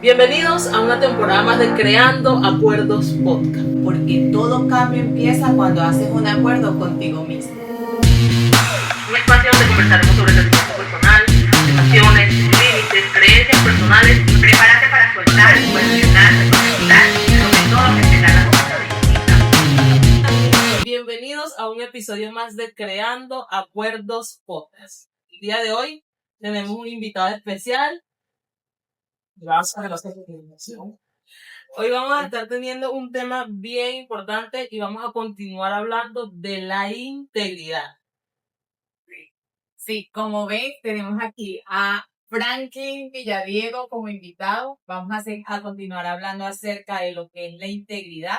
Bienvenidos a una temporada más de Creando Acuerdos Podcast. Porque todo cambio empieza cuando haces un acuerdo contigo mismo. Un espacio donde conversaremos sobre crecimiento personal, emociones, límites, creencias personales. Prepárate para soltar, cuestionar, reflexionar y sobre todo respetar las opiniones distintas. Bienvenidos a un episodio más de Creando Acuerdos Podcast. El día de hoy tenemos un invitado especial. Gracias por la invitación. Hoy vamos a estar teniendo un tema bien importante y vamos a continuar hablando de la integridad. Sí, como ven, tenemos aquí a Franklin Villadiego como invitado. Vamos a continuar hablando acerca de lo que es la integridad.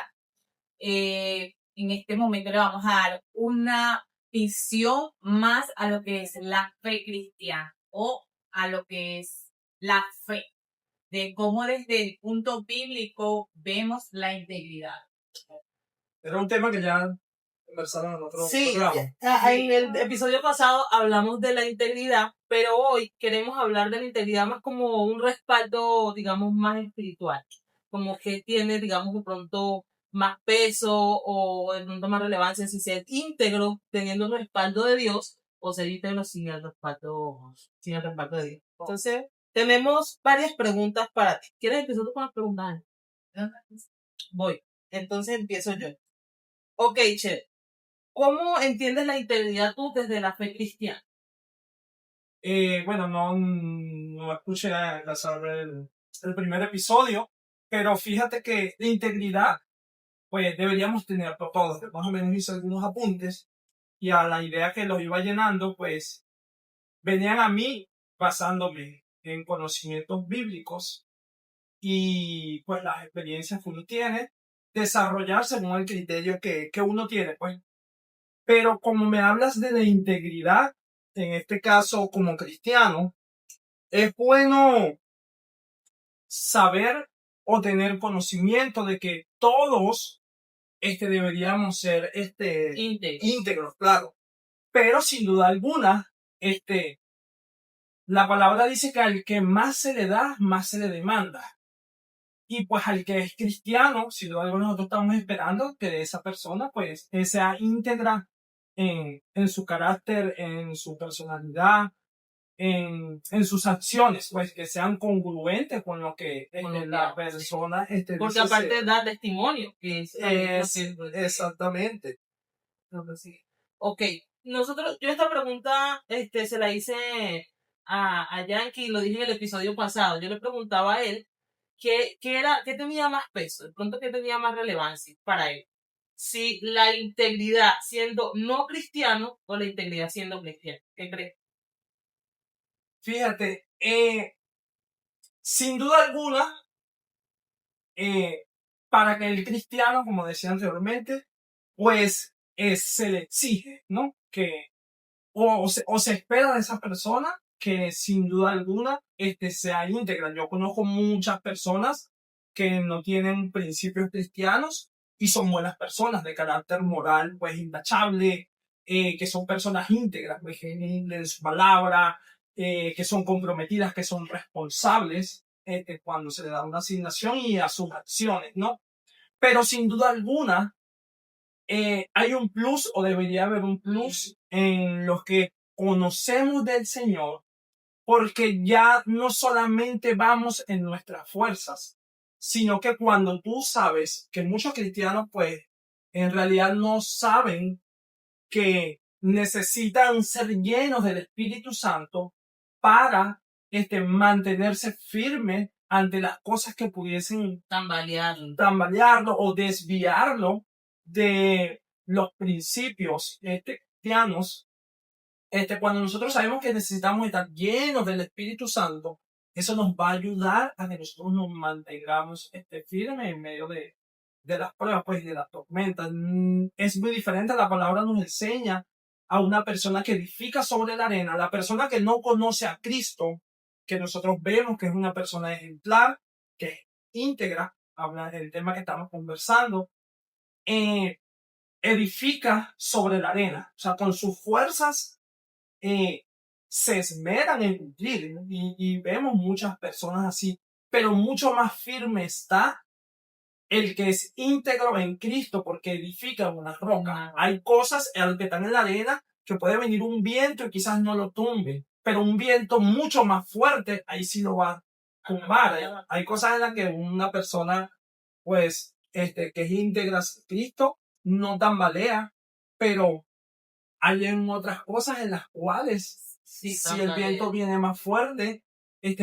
En este momento le vamos a dar una visión más a lo que es la fe cristiana o a lo que es la fe, de cómo desde el punto bíblico vemos la integridad. Era un tema que ya conversaron en otro programa. En el episodio pasado hablamos de la integridad, pero hoy queremos hablar de la integridad más como un respaldo, digamos, más espiritual. Como que tiene, digamos, de pronto más peso o de pronto más relevancia si ser íntegro teniendo el respaldo de Dios o ser íntegro sin el respaldo de Dios. Entonces, tenemos varias preguntas para ti. ¿Quieres empezar tú con las preguntas? Voy. Entonces empiezo yo. Ok, Che. ¿Cómo entiendes la integridad tú desde la fe cristiana? Bueno, no escuché el primer episodio, pero fíjate que la integridad, pues deberíamos tener todos. Más o menos hice algunos apuntes y a la idea que los iba llenando, pues venían a mí basándome en conocimientos bíblicos y pues las experiencias que uno tiene, desarrollar según el criterio que uno tiene, pues. Pero como me hablas de la integridad, en este caso como cristiano, es bueno saber o tener conocimiento de que todos deberíamos ser íntegros, claro. Pero sin duda alguna, la palabra dice que al que más se le da, más se le demanda. Y pues al que es cristiano, sin duda alguna nosotros estamos esperando que esa persona pues sea íntegra en su carácter, en su personalidad, en sus acciones, pues que sean congruentes con lo que la persona porque aparte da testimonio que exactamente. Ok, yo esta pregunta se la hice a Yankee, lo dije en el episodio pasado. Yo le preguntaba a él qué tenía más peso, de pronto qué tenía más relevancia para él. Si la integridad siendo no cristiano o la integridad siendo cristiano. ¿Qué crees? Fíjate, sin duda alguna, para que el cristiano, como decía anteriormente, pues se le exige, ¿no? Que o se espera de esa persona que sin duda alguna sea íntegra. Yo conozco muchas personas que no tienen principios cristianos y son buenas personas de carácter moral, pues intachable, que son personas íntegras, pues en su palabra, que son comprometidas, que son responsables cuando se le da una asignación y a sus acciones, ¿no? Pero sin duda alguna, hay un plus o debería haber un plus en los que conocemos del Señor, porque ya no solamente vamos en nuestras fuerzas, sino que cuando tú sabes que muchos cristianos pues en realidad no saben que necesitan ser llenos del Espíritu Santo para mantenerse firme ante las cosas que pudiesen tambalearlo o desviarlo de los principios cristianos. Cuando nosotros sabemos que necesitamos estar llenos del Espíritu Santo, eso nos va a ayudar a que nosotros nos mantengamos firmes en medio de las pruebas, pues, de las tormentas. Es muy diferente. La palabra nos enseña a una persona que edifica sobre la arena, la persona que no conoce a Cristo, que nosotros vemos que es una persona ejemplar, que es íntegra, habla del tema que estamos conversando, edifica sobre la arena, o sea, con sus fuerzas se esmeran en cumplir, y vemos muchas personas así, pero mucho más firme está el que es íntegro en Cristo, porque edifica una roca. Hay cosas que están en la arena que puede venir un viento y quizás no lo tumbe, pero un viento mucho más fuerte, ahí sí lo va a tumbar. Hay cosas en las que una persona, pues, que es íntegra en Cristo, no tambalea, pero hay en otras cosas en las cuales, Sí, si el viento viene más fuerte,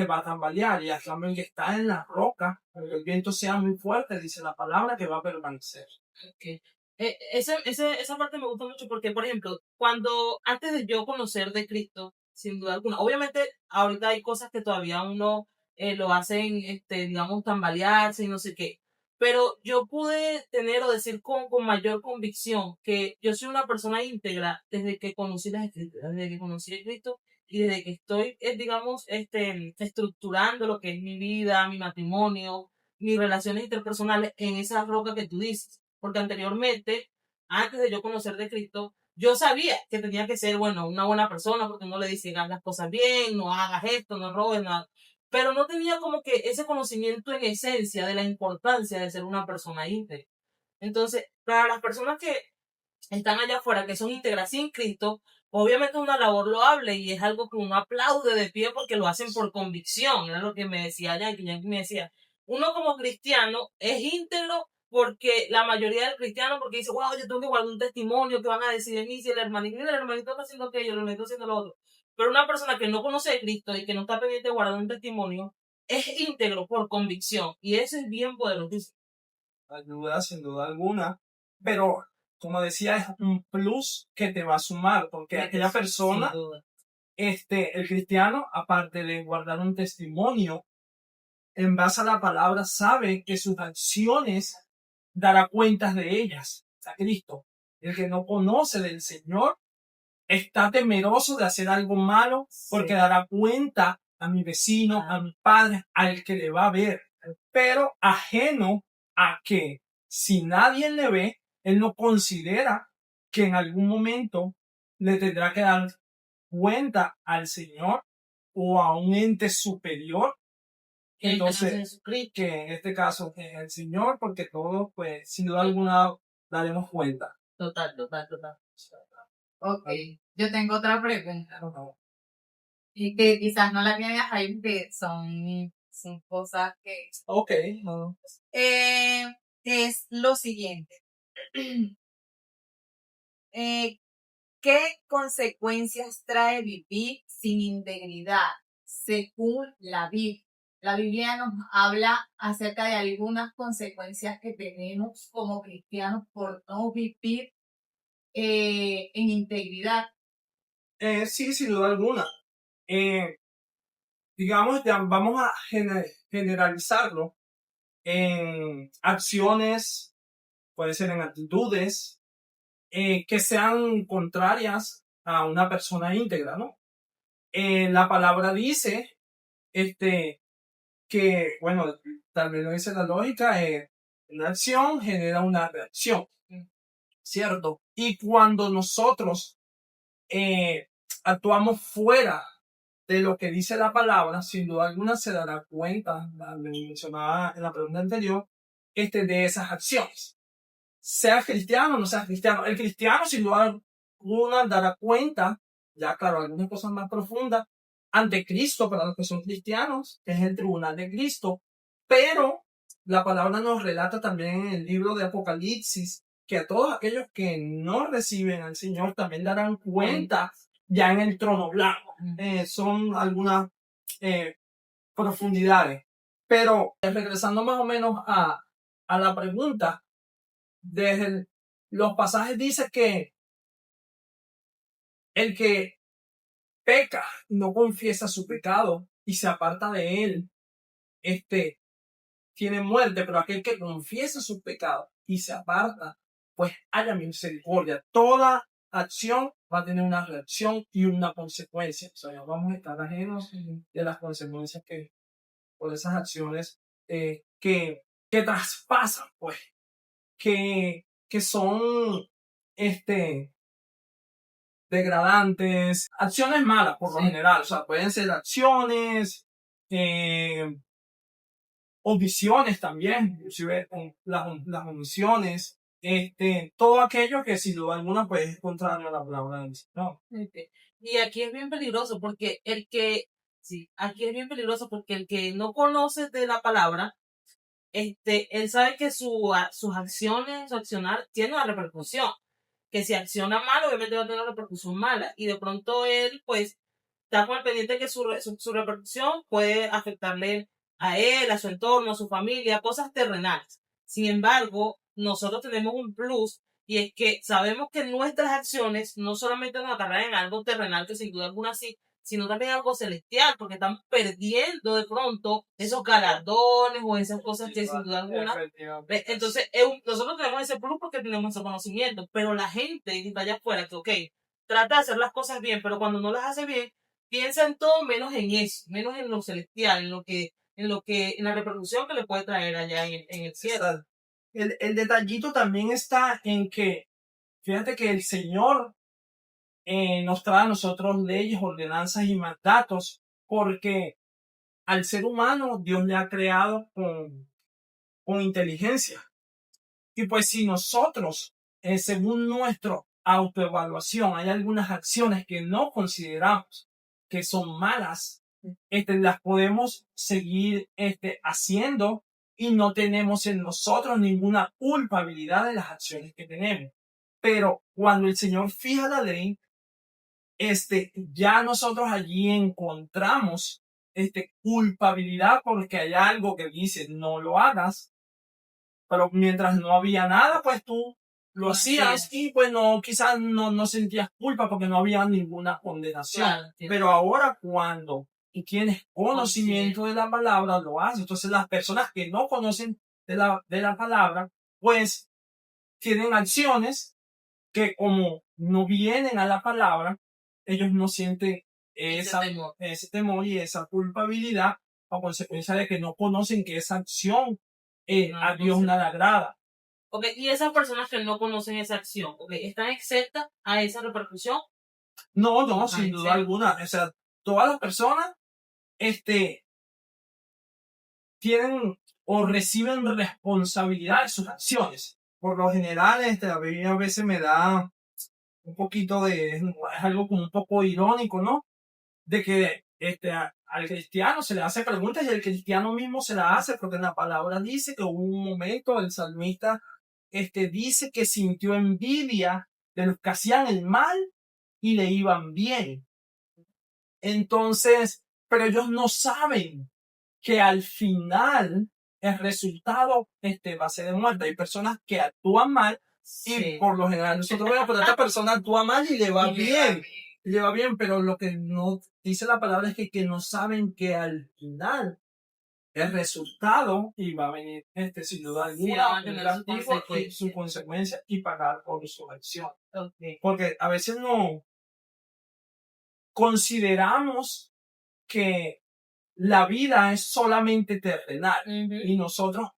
va a tambalear. Y al cambio el que está en la roca, aunque el viento sea muy fuerte, dice la palabra que va a permanecer. Okay. Esa parte me gusta mucho porque, por ejemplo, antes de yo conocer de Cristo, sin duda alguna, obviamente ahorita hay cosas que todavía uno lo hacen, digamos, tambalearse y no sé qué, pero yo pude tener o decir con mayor convicción que yo soy una persona íntegra desde que conocí las Escrituras, desde que conocí a Cristo y desde que estoy, digamos, estructurando lo que es mi vida, mi matrimonio, mis relaciones interpersonales en esa roca que tú dices. Porque anteriormente, antes de yo conocer de Cristo, yo sabía que tenía que ser, bueno, una buena persona, porque uno le dice, haz las cosas bien, no hagas esto, no robes, nada. Pero no tenía como que ese conocimiento en esencia de la importancia de ser una persona íntegra. Entonces, para las personas que están allá afuera, que son íntegras sin Cristo, obviamente es una labor loable y es algo que uno aplaude de pie porque lo hacen por convicción. Era lo que me decía Yankee. Yankee me decía, uno como cristiano es íntegro porque la mayoría del cristiano, porque dice, wow, yo tengo que guardar un testimonio, que van a decir de mí si el hermanito está haciendo aquello, el hermanito está haciendo lo otro. Pero una persona que no conoce a Cristo y que no está pendiente de guardar un testimonio, es íntegro por convicción. Y eso es bien poderoso. Ayuda sin duda alguna, pero como decía, es un plus que te va a sumar, porque aquella persona, el cristiano, aparte de guardar un testimonio, en base a la palabra, sabe que sus acciones dará cuentas de ellas a Cristo. El que no conoce del Señor está temeroso de hacer algo malo porque dará cuenta a mi vecino, a mi padre, al que le va a ver. Pero ajeno a que si nadie le ve, él no considera que en algún momento le tendrá que dar cuenta al Señor o a un ente superior. Entonces, que en este caso es el Señor, porque todos, pues, sin duda alguna, daremos cuenta. Total. Ok, yo tengo otra pregunta. Y que quizás no la tiene ahí, porque son cosas que... Ok. Es lo siguiente. ¿Qué consecuencias trae vivir sin integridad según la Biblia? La Biblia nos habla acerca de algunas consecuencias que tenemos como cristianos por no vivir en integridad. Sí, sin duda alguna. Digamos, ya vamos a generalizarlo en acciones, puede ser en actitudes, que sean contrarias a una persona íntegra, ¿no? La palabra dice, que, bueno, también lo dice la lógica, una acción genera una reacción, ¿cierto? Y cuando nosotros actuamos fuera de lo que dice la palabra, sin duda alguna se dará cuenta, me mencionaba en la pregunta anterior, de esas acciones. Sea cristiano o no sea cristiano. El cristiano, sin duda alguna, dará cuenta, ya claro, algunas cosas más profundas, ante Cristo, para los que son cristianos, que es el tribunal de Cristo. Pero la palabra nos relata también en el libro de Apocalipsis que a todos aquellos que no reciben al Señor también darán cuenta ya en el trono blanco. Son algunas profundidades. Pero regresando más o menos a la pregunta, desde los pasajes dice que el que peca no confiesa su pecado y se aparta de él, tiene muerte, pero aquel que confiesa su pecado y se aparta, pues haya misericordia. Toda acción va a tener una reacción y una consecuencia. O sea, no vamos a estar ajenos de las consecuencias que por esas acciones que traspasan, pues, que son degradantes, acciones malas por lo general, o sea, pueden ser acciones, omisiones también, inclusive con las omisiones, todo aquello que sin duda alguna pues es contrario a la palabra del Señor. Y aquí es bien peligroso porque aquí es bien peligroso porque el que no conoce de la palabra, él sabe que sus acciones, su accionar tiene una repercusión. Que si acciona mal, obviamente va a tener una repercusión mala. Y de pronto él, pues, está con el pendiente que su repercusión puede afectarle a él, a su entorno, a su familia, cosas terrenales. Sin embargo, nosotros tenemos un plus y es que sabemos que nuestras acciones no solamente nos acarrean en algo terrenal, que sin duda alguna sí, sino también algo celestial, porque están perdiendo de pronto esos galardones o esas cosas que sin duda alguna. Entonces, nosotros tenemos ese plus porque tenemos ese conocimiento, pero la gente que está allá afuera, que ok, trata de hacer las cosas bien, pero cuando no las hace bien, piensa en todo menos en eso, menos en lo celestial, en la repercusión que le puede traer allá en el cielo. Exacto. El detallito también está en que, fíjate que el Señor nos trae a nosotros leyes, ordenanzas y mandatos, porque al ser humano Dios le ha creado con inteligencia. Y pues si nosotros, según nuestra autoevaluación, hay algunas acciones que no consideramos que son malas, las podemos seguir haciendo y no tenemos en nosotros ninguna culpabilidad de las acciones que tenemos. Pero cuando el Señor fija la ley, ya nosotros allí encontramos culpabilidad porque hay algo que dice no lo hagas, pero mientras no había nada, pues tú lo hacías y pues no, quizás no sentías culpa porque no había ninguna condenación. Claro, pero ahora cuando tú tienes conocimiento de la palabra, lo haces. Entonces las personas que no conocen de la palabra, pues tienen acciones que como no vienen a la palabra, ellos no sienten ese temor y esa culpabilidad a consecuencia de que no conocen que esa acción a Dios no le agrada. Okay, y esas personas que no conocen esa acción, ¿están exentas a esa repercusión? No, sin duda alguna. O sea, todas las personas tienen o reciben responsabilidad de sus acciones. Por lo general, la Biblia a veces me da un poquito es algo como un poco irónico, ¿no? De que al cristiano se le hace preguntas y el cristiano mismo se la hace, porque en la palabra dice que hubo un momento, el salmista dice que sintió envidia de los que hacían el mal y le iban bien. Entonces, pero ellos no saben que al final el resultado va a ser de muerte. Hay personas que actúan mal y por lo general nosotros vemos que esta persona actúa mal y le va bien. Le va bien, pero lo que no dice la palabra es que no saben que al final el resultado iba a venir sin duda alguna su consecuencia y pagar por su acción. Porque a veces no consideramos que la vida es solamente terrenal y nosotros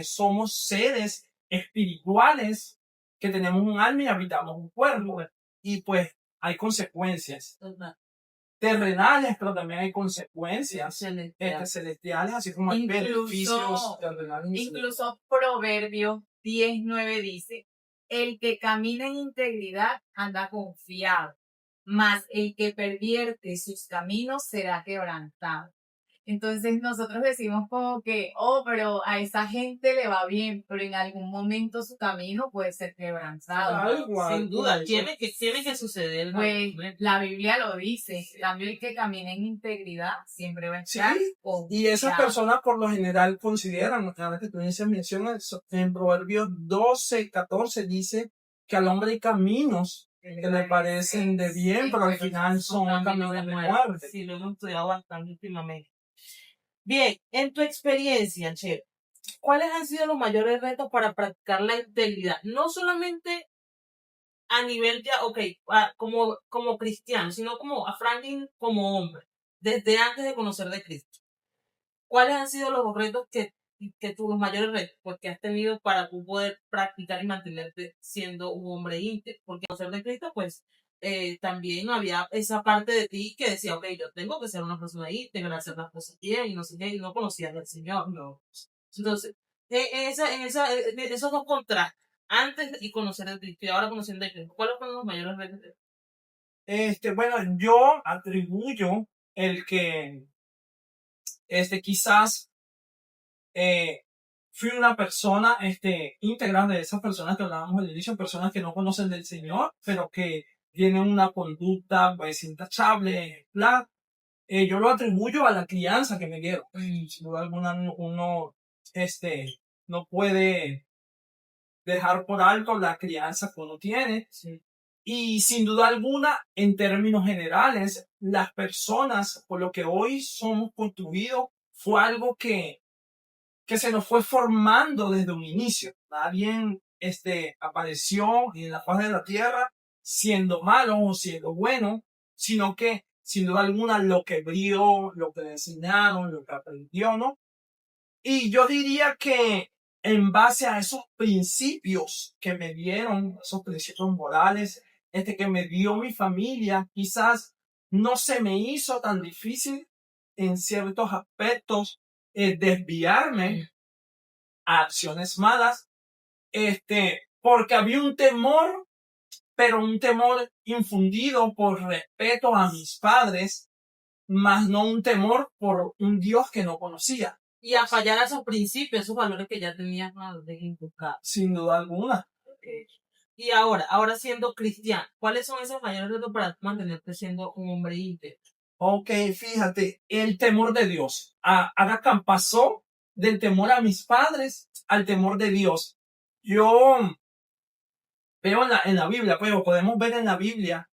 somos seres espirituales que tenemos un alma y habitamos un cuerpo y pues hay consecuencias terrenales, pero también hay consecuencias celestiales, así como hay beneficios terrenales. Incluso Proverbios 10:9 dice: el que camina en integridad anda confiado, mas el que pervierte sus caminos será quebrantado. Entonces nosotros decimos como que, pero a esa gente le va bien, pero en algún momento su camino puede ser quebrantado. Sin duda, tiene que suceder. Pues la Biblia lo dice, también el que camina en integridad siempre va a estar y esas personas por lo general consideran, cada vez que tú mencionas en Proverbios 12:14 dice que al hombre hay caminos que le parecen de bien, pero al final son caminos de muerte. Sí, lo hemos estudiado bastante últimamente. Bien, en tu experiencia, Che, ¿cuáles han sido los mayores retos para practicar la integridad? No solamente a nivel ya, como cristiano, sino como a Franklin como hombre, desde antes de conocer de Cristo. ¿Cuáles han sido los retos los mayores retos que has tenido para tú poder practicar y mantenerte siendo un hombre íntegro? Porque conocer de Cristo, pues, también había esa parte de ti que decía, yo tengo que ser una persona íntegra, hacer las cosas bien y no sé qué, y no conocías al Señor, no. Entonces, en esos dos contrastes, antes y conocer a Cristo y ahora conociendo a Cristo, ¿cuáles fueron los mayores retos? Bueno, yo atribuyo el que, quizás, fui una persona, íntegra de esas personas que hablábamos al inicio, personas que no conocen del Señor, pero que tienen una conducta, pues, intachable, ejemplar. Yo lo atribuyo a la crianza que me dieron. Sin duda alguna, uno, no puede dejar por alto la crianza que uno tiene. Sí. Y sin duda alguna, en términos generales, las personas, por lo que hoy somos construidos, fue algo que se nos fue formando desde un inicio. Nadie, apareció en la faz de la tierra siendo malo o siendo bueno, sino que, sin duda alguna, lo que vio, lo que le enseñaron, lo que aprendió, ¿no? Y yo diría que en base a esos principios que me dieron, esos principios morales, que me dio mi familia, quizás no se me hizo tan difícil en ciertos aspectos desviarme a acciones malas, porque había un temor, pero un temor infundido por respeto a mis padres, más no un temor por un Dios que no conocía. Y a fallar a esos principios, esos valores que ya tenías de inculcar. Sin duda alguna. Okay. Y ahora siendo cristiano, ¿cuáles son esos mayores retos para mantenerte siendo un hombre íntegro? Ok, fíjate, el temor de Dios. Agacán pasó del temor a mis padres al temor de Dios. Yo veo en la Biblia, pero podemos ver en la Biblia,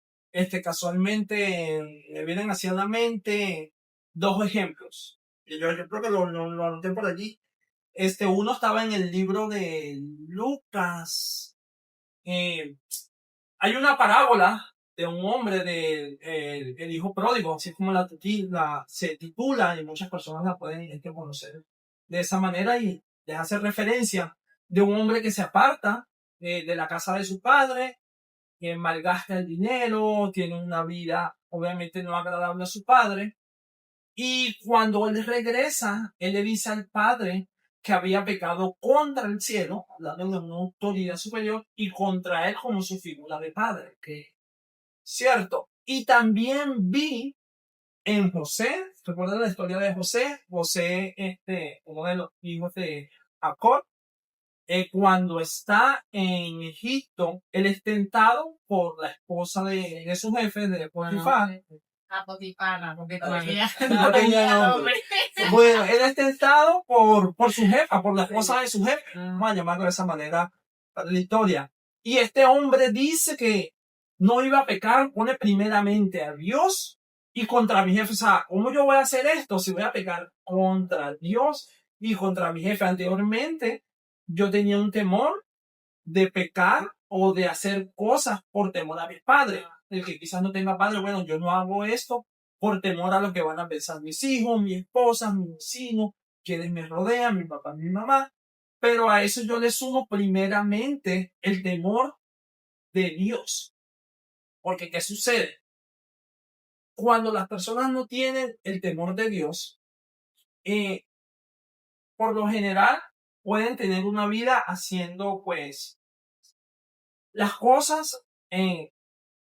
casualmente me vienen hacia la mente dos ejemplos. Yo creo que lo anoté por allí. Uno estaba en el libro de Lucas. Hay una parábola de un hombre el hijo pródigo, así como se titula, y muchas personas la pueden conocer de esa manera, y les hace referencia de un hombre que se aparta de la casa de su padre, que malgasta el dinero, tiene una vida obviamente no agradable a su padre, y cuando él regresa, él le dice al padre que había pecado contra el cielo, hablando de una autoridad superior, y contra él como su figura de padre. ¿Cierto? Y también vi en José, ¿recuerdan la historia de José? José, uno de los hijos de Jacob, cuando está en Egipto, él es tentado por la esposa de su jefe, de Potifar. A Potifar, porque todavía No tenía nombre. Bueno, él es tentado por su jefa, por la esposa de su jefe. Vamos a llamarlo de esa manera para la historia. Y este hombre dice que no iba a pecar, pone primeramente a Dios y contra mi jefe. O sea, ¿cómo yo voy a hacer esto si voy a pecar contra Dios y contra mi jefe? Anteriormente, yo tenía un temor de pecar o de hacer cosas por temor a mis padres. El que quizás no tenga padre, bueno, yo no hago esto por temor a lo que van a pensar mis hijos, mi esposa, mis vecinos, quienes me rodean, mi papá, mi mamá. Pero a eso yo le sumo primeramente el temor de Dios. Porque ¿qué sucede? Cuando las personas no tienen el temor de Dios, por lo general pueden tener una vida haciendo pues las cosas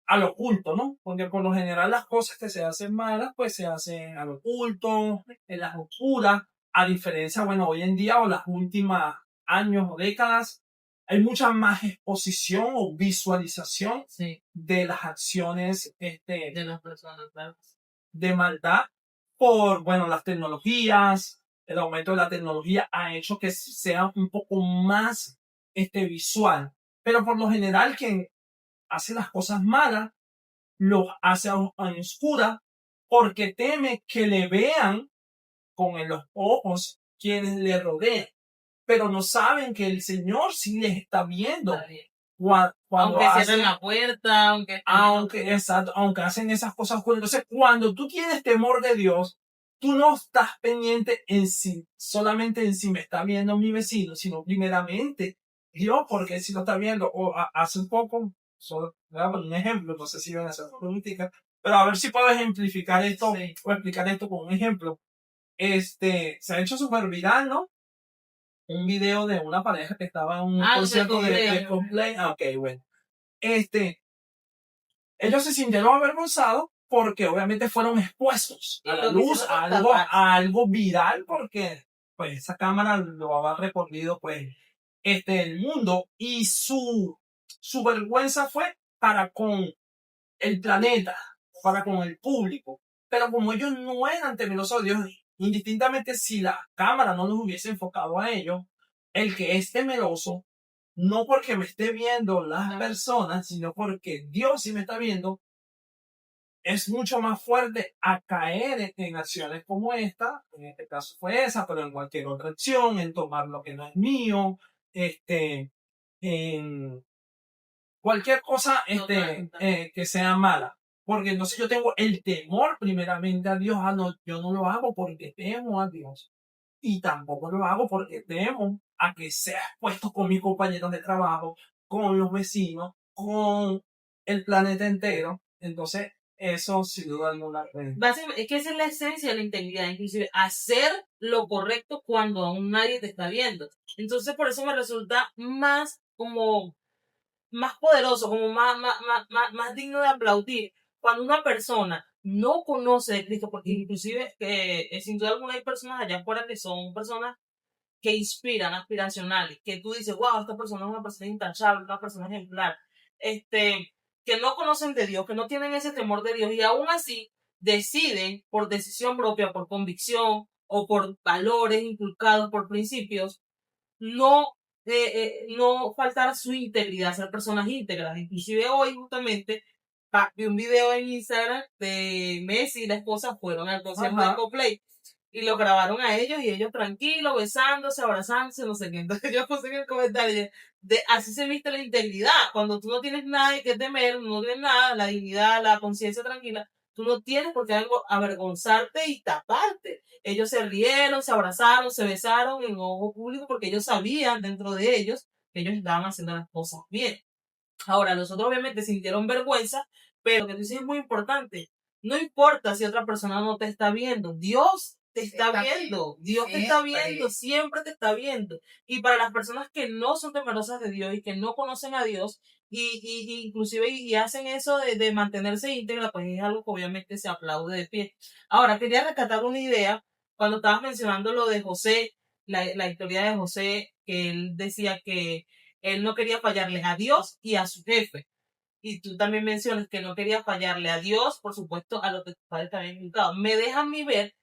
al oculto, ¿no? Porque por lo general las cosas que se hacen malas, pues se hacen al oculto, en las oscuras, a diferencia, bueno, hoy en día o las últimas años o décadas, hay mucha más exposición o visualización de las acciones de las personas, ¿verdad? de maldad por, bueno, las tecnologías. El aumento de la tecnología ha hecho que sea un poco más visual. Pero por lo general, quien hace las cosas malas, los hace en oscura porque teme que le vean con los ojos quienes le rodean. Pero no saben que el Señor sí les está viendo. Cuando aunque cierren la puerta, aunque hacen esas cosas oscuras. Entonces, cuando tú tienes temor de Dios, tú no estás pendiente solamente en si me está viendo mi vecino, sino primeramente Dios, porque si lo está viendo, o hace un poco, voy a poner un ejemplo, no sé si van a hacer política, pero a ver si puedo ejemplificar esto, o explicar esto con un ejemplo. Se ha hecho súper viral, ¿no? un video de una pareja que estaba en un Ah, concierto de Coldplay. Ok, bueno. Ellos se sintieron avergonzados porque obviamente fueron expuestos a la Lo luz, quisieron a tapar. algo viral, porque pues esa cámara lo había recorrido pues el mundo, y su vergüenza fue para con el planeta, para con el público. Pero como ellos no eran temerosos de Dios, indistintamente si la cámara no los hubiese enfocado a ellos, el que es temeroso, no porque me esté viendo las personas, sino porque Dios sí me está viendo, es mucho más fuerte a caer en acciones como esta. En este caso fue esa, pero en cualquier otra acción, en tomar lo que no es mío, en cualquier cosa que sea mala. Porque entonces yo tengo el temor primeramente a Dios. No, yo no lo hago porque temo a Dios. Y tampoco lo hago porque temo a que sea expuesto con mis compañeros de trabajo, con los vecinos, con el planeta entero. Entonces, eso sin duda alguna. Básicamente, es que esa es la esencia de la integridad, inclusive hacer lo correcto cuando aún nadie te está viendo. Entonces, por eso me resulta más poderoso, como más digno de aplaudir cuando una persona no conoce de Cristo, porque inclusive, sin duda alguna hay personas allá afuera que son personas que inspiran, aspiracionales, que tú dices, wow, esta persona es una persona intachable, una persona ejemplar, que no conocen de Dios, que no tienen ese temor de Dios, y aún así deciden por decisión propia, por convicción o por valores inculcados, por principios, no faltar a su integridad, ser personas íntegras. Inclusive hoy justamente vi un video en Instagram de Messi y la esposa fueron al concierto de Coldplay y lo grabaron a ellos y ellos tranquilos, besándose, abrazándose, no sé qué. Entonces yo puse en el comentario así se viste la integridad. Cuando tú no tienes nada de qué temer, no tienes nada, la dignidad, la conciencia tranquila, tú no tienes por qué avergonzarte y taparte. Ellos se rieron, se abrazaron, se besaron en ojo público porque ellos sabían dentro de ellos que ellos estaban haciendo las cosas bien. Ahora, los otros obviamente sintieron vergüenza, pero lo que tú dices es muy importante. No importa si otra persona no te está viendo, Dios te está viendo, Dios te está viendo, siempre te está viendo. Y para las personas que no son temerosas de Dios y que no conocen a Dios, y inclusive y hacen eso de mantenerse íntegra, pues es algo que obviamente se aplaude de pie. Ahora, quería rescatar una idea cuando estabas mencionando lo de José, la historia de José, que él decía que él no quería fallarle a Dios y a su jefe. Y tú también mencionas que no quería fallarle a Dios, por supuesto, a lo que tus padres también inculcado. Me deja a mí ver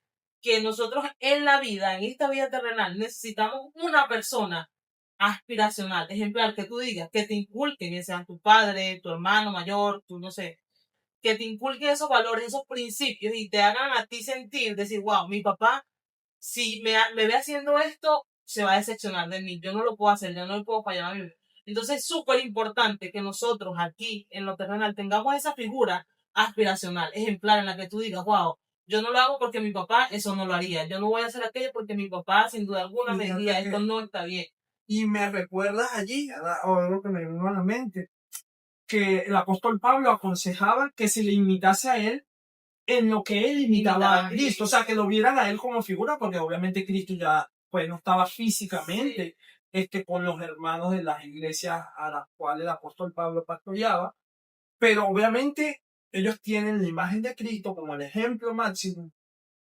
que nosotros en la vida, en esta vida terrenal, necesitamos una persona aspiracional, ejemplar, que tú digas, que te inculque, que sea tu padre, tu hermano mayor, tú no sé, que te inculque esos valores, esos principios y te hagan a ti sentir, decir, wow, mi papá, si me ve haciendo esto, se va a decepcionar de mí, yo no lo puedo hacer, yo no le puedo fallar a mí. Entonces es súper importante que nosotros aquí en lo terrenal tengamos esa figura aspiracional, ejemplar, en la que tú digas, wow, yo no lo hago porque mi papá eso no lo haría, yo no voy a hacer aquello porque mi papá sin duda alguna me diría, esto no está bien. Y me recuerdas allí, ahora lo que me vino a la mente, que el apóstol Pablo aconsejaba que se le imitase a él en lo que él imitaba a Cristo, o sea, que lo vieran a él como figura, porque obviamente Cristo ya pues no estaba físicamente con los hermanos de las iglesias a las cuales el apóstol Pablo pastoreaba, pero obviamente ellos tienen la imagen de Cristo como el ejemplo máximo,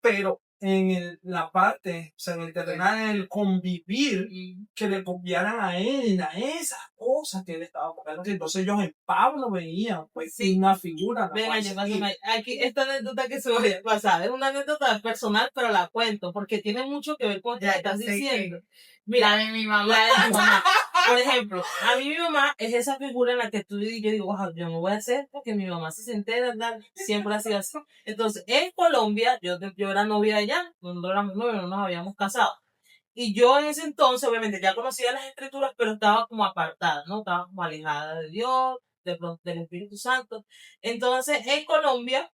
pero en la parte, o sea, en el terrenal, en el convivir, que le copiaran a él, a esas cosas que él estaba copiando. Entonces ellos en Pablo veían, pues, una figura. Venga, aquí esta anécdota que se me había pasado, es una anécdota personal, pero la cuento, porque tiene mucho que ver con lo que estás diciendo. Mira, la de mi mamá. La de mi mamá. Por ejemplo, a mí mi mamá es esa figura en la que tú y yo digo, wow, yo no voy a hacer porque mi mamá si se entera, siempre ha sido así. Entonces, en Colombia, yo era novia allá, cuando éramos novios, no nos habíamos casado. Y yo en ese entonces, obviamente, ya conocía las escrituras, pero estaba como apartada, ¿no? Estaba como alejada de Dios, de pronto del Espíritu Santo. Entonces, en Colombia,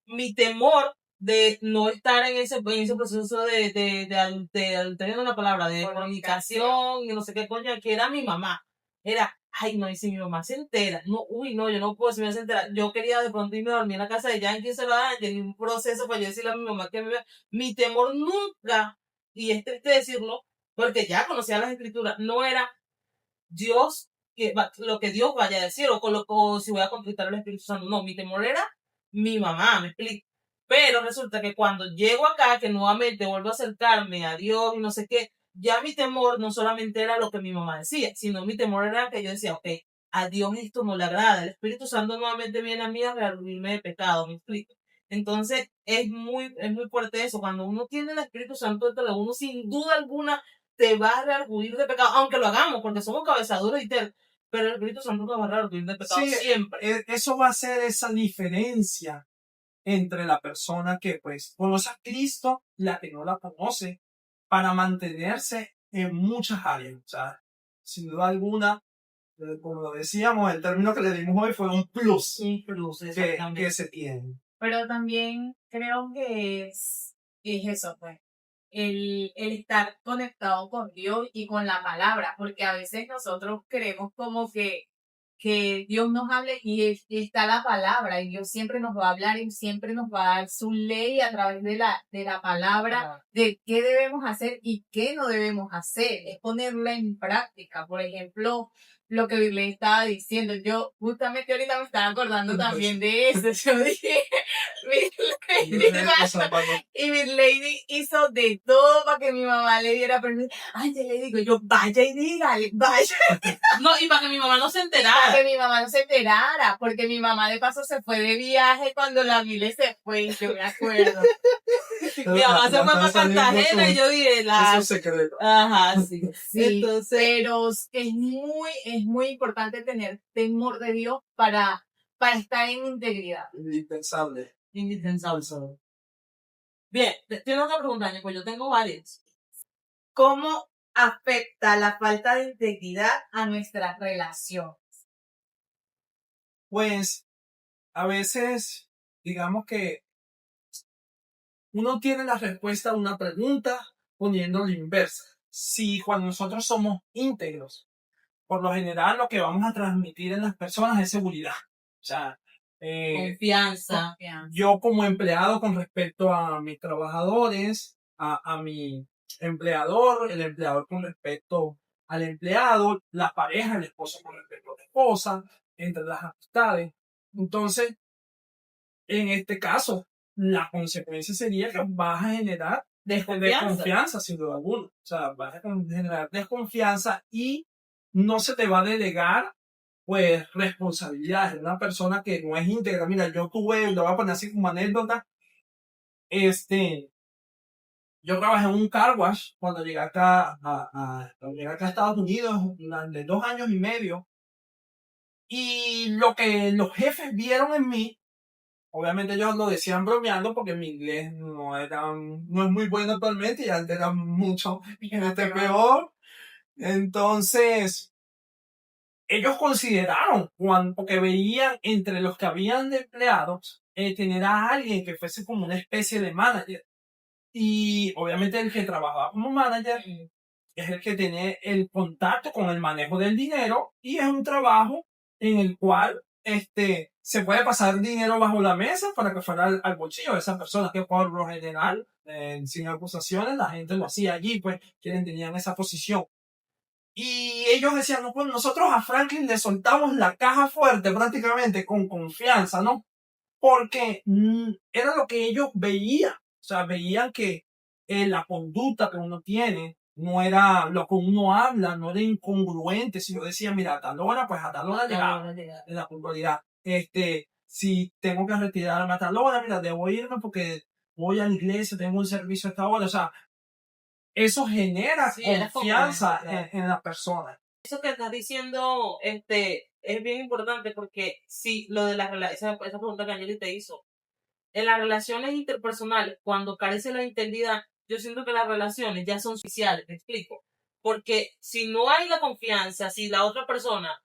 mi temor de no estar en ese proceso de adulterio, no la palabra, de fornicación y no sé qué coño, que era mi mamá. Era, ay, no, y si mi mamá se entera, no, uy, no, yo no puedo, si me se entera. Yo quería de pronto irme a dormir en la casa de Yankee, se lo dan, y un proceso para yo decirle a mi mamá que mi temor nunca, y es triste decirlo, porque ya conocía las escrituras, no era Dios, lo que Dios vaya a decir, o si voy a contristar al Espíritu Santo, no, mi temor era mi mamá, me explico. Pero resulta que cuando llego acá, que nuevamente vuelvo a acercarme a Dios y no sé qué, ya mi temor no solamente era lo que mi mamá decía, sino mi temor era que yo decía, ok, a Dios esto no le agrada, el Espíritu Santo nuevamente viene a mí a rearguirme de pecado, me explico. Entonces es muy fuerte eso, cuando uno tiene el Espíritu Santo dentro de uno, sin duda alguna te va a rearguir de pecado, aunque lo hagamos, porque somos cabezaduros y tal, pero el Espíritu Santo te va a rearguir de pecado Sí, siempre. eso va a ser esa diferencia entre la persona que pues conoce a Cristo y la que no la conoce para mantenerse en muchas áreas. O sea, sin duda alguna, como lo decíamos, el término que le dimos hoy fue un plus Un plus, que exactamente. se tiene. Pero también creo que es eso, pues. El estar conectado con Dios y con la palabra, porque a veces nosotros creemos como que Dios nos hable y está la palabra, y Dios siempre nos va a hablar y siempre nos va a dar su ley a través de la palabra, de qué debemos hacer y qué no debemos hacer, es ponerla en práctica. Por ejemplo, lo que Virley estaba diciendo, yo justamente ahorita me estaba acordando también de eso, yo dije, y mi lady hizo de todo para que mi mamá le diera permiso. Ay, yo le digo, yo vaya y dígale, vaya. No, y para que mi mamá no se Para enterara. que mi mamá no se enterara, porque mi mamá de paso se fue de viaje cuando la Vile se fue, yo me acuerdo. Mi mamá se fue para Cartagena y yo dije, Eso es secreto. Ajá, sí. Sí, Entonces, pero es muy importante tener temor de Dios para estar en integridad. Indispensable. indispensable. Bien, tengo otra pregunta, pues yo tengo varias. ¿Cómo afecta la falta de integridad a nuestra relación? Pues a veces, digamos que uno tiene la respuesta a una pregunta poniendo la inversa. Si cuando nosotros somos íntegros, por lo general lo que vamos a transmitir en las personas es seguridad. O sea, Confianza. yo como empleado con respecto a mis trabajadores, a mi empleador, el empleador con respecto al empleado, la pareja, el esposo con respecto a la esposa, entre las amistades. Entonces, en este caso, la consecuencia sería que vas a generar desconfianza, sin duda alguna. O sea, vas a generar desconfianza y no se te va a delegar, pues, responsabilidades. Una persona que no es íntegra. Mira, yo tuve, lo voy a poner así como anécdota, yo trabajé en un car wash cuando llegué acá cuando llegué acá a Estados Unidos, durante 2 años y medio. Y lo que los jefes vieron en mí, obviamente ellos lo decían bromeando porque mi inglés no es muy bueno actualmente y antes era mucho peor. Entonces, ellos consideraron, porque veían entre los que habían de empleados, tener a alguien que fuese como una especie de manager. Y obviamente el que trabajaba como manager es el que tiene el contacto con el manejo del dinero y es un trabajo en el cual se puede pasar dinero bajo la mesa para que fuera al bolsillo de esa persona, que por lo general, sin acusaciones, la gente lo hacía allí, pues quienes tenían esa posición. Y ellos decían, no, pues nosotros a Franklin le soltamos la caja fuerte prácticamente con confianza, ¿no? Porque era lo que ellos veían. O sea, veían que la conducta que uno tiene no era lo que uno habla, no era incongruente. Si yo decía, mira, a tal hora, pues a tal hora llegaba en la puntualidad. Si tengo que retirarme a tal hora, mira, debo irme porque voy a la iglesia, tengo un servicio a esta hora. O sea, eso genera confianza en la persona. Eso que estás diciendo, es bien importante porque sí, lo de esa pregunta que Angeli te hizo, en las relaciones interpersonales, cuando carece la integridad, yo siento que las relaciones ya son oficiales, ¿me explico? Porque si no hay la confianza, si la otra persona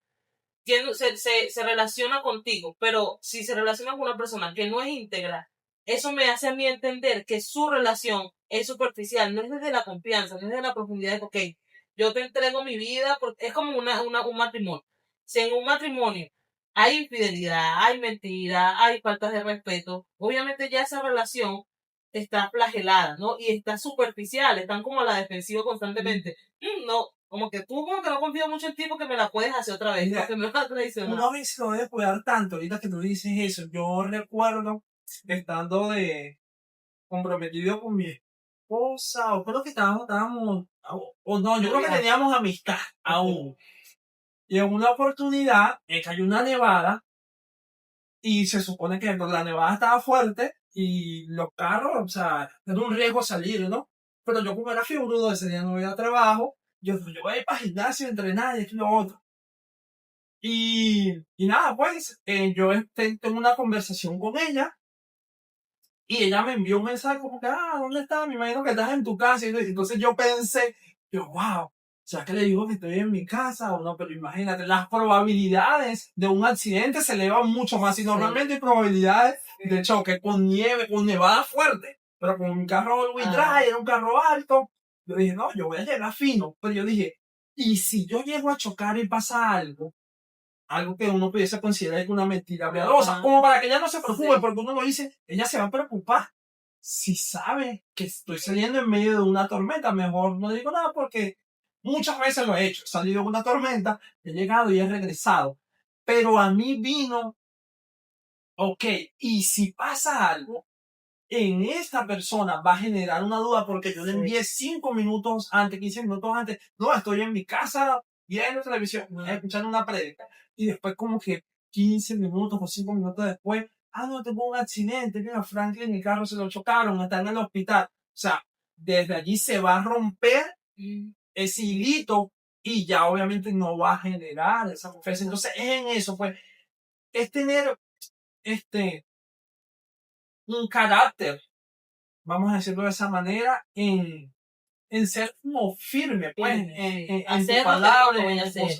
se relaciona contigo, pero si se relaciona con una persona que no es íntegra, eso me hace a mí entender que su relación es superficial, no es desde la confianza, no es desde la profundidad de, ok, yo te entrego mi vida, porque es como un matrimonio. Si en un matrimonio hay infidelidad, hay mentira, hay faltas de respeto, obviamente ya esa relación está flagelada, ¿no? Y está superficial, están como a la defensiva constantemente. No, como que tú como que no confío mucho en ti porque me la puedes hacer otra vez, Mira, porque me vas a traicionar. Uno a veces lo debe cuidar tanto, ahorita que tú dices eso. Yo recuerdo estando de comprometido con mi esposa, o creo que estábamos, o no, yo creo que teníamos amistad aún. Y en una oportunidad cayó una nevada y se supone que la nevada estaba fuerte y los carros, o sea, era un riesgo salir, ¿no? Pero yo como era fibrudo, ese día no iba a trabajo, yo voy a ir para el gimnasio, entrenar y esto y lo otro. Y nada, pues, yo tengo una conversación con ella y ella me envió un mensaje como que, ¿dónde estás? Me imagino que estás en tu casa. Y entonces yo pensé, wow, ¿será que le digo que estoy en mi casa o no? Pero imagínate, las probabilidades de un accidente se elevan mucho más. Y normalmente hay probabilidades de choque con nieve, con nevada fuerte. Pero con un carro wheel drive, era un carro alto. Yo dije, no, yo voy a llegar fino. Pero yo dije, ¿y si yo llego a chocar y pasa algo? Algo que uno pudiese considerar una mentira piadosa, como para que ella no se preocupe, porque uno lo dice, ella se va a preocupar si sabe que estoy saliendo en medio de una tormenta. Mejor no digo nada porque muchas veces lo he hecho, he salido en una tormenta, he llegado y he regresado, pero a mí vino, ok, y si pasa algo, en esta persona va a generar una duda porque yo le envié 5 minutos antes, 15 minutos antes, no, estoy en mi casa viendo televisión, escuchando una prédica, y después como que 15 minutos o 5 minutos después, no, tuvo un accidente, mira, Franklin, el carro se lo chocaron, está en el hospital. O sea, desde allí se va a romper ese hilito y ya obviamente no va a generar esa confianza. Entonces es en eso, pues, es tener un carácter, vamos a decirlo de esa manera, en ser como firme, pues, en tu hacer lo que palabra, voy a hacer.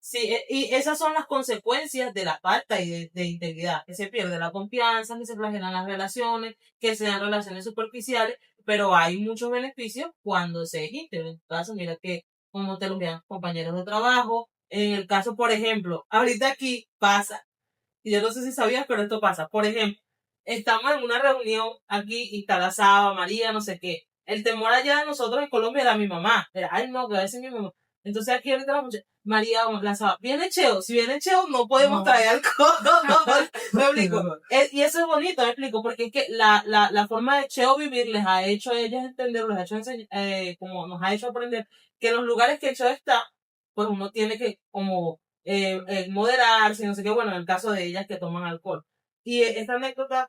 Sí, y esas son las consecuencias de la falta de integridad, que se pierde la confianza, que se flagelan las relaciones, que se dan relaciones superficiales, pero hay muchos beneficios cuando se es íntegro. En tu caso, mira que como te lo envían compañeros de trabajo, en el caso, por ejemplo, ahorita aquí pasa, y yo no sé si sabías, pero esto pasa, por ejemplo, estamos en una reunión aquí y está la Saba, María, no sé qué. El temor allá de nosotros en Colombia era mi mamá. Era, ay, no, que va a decir mi mamá. Entonces aquí ahorita la muchacha, María, la Saba, viene Cheo. Si viene Cheo, no podemos traer alcohol. Me explico. Y eso es bonito, me explico, porque es que la forma de Cheo vivir les ha hecho a ellas entender, les ha hecho enseñar, como nos ha hecho aprender que en los lugares que Cheo está, pues uno tiene que como moderarse, no sé qué, bueno, en el caso de ellas que toman alcohol. Y esta anécdota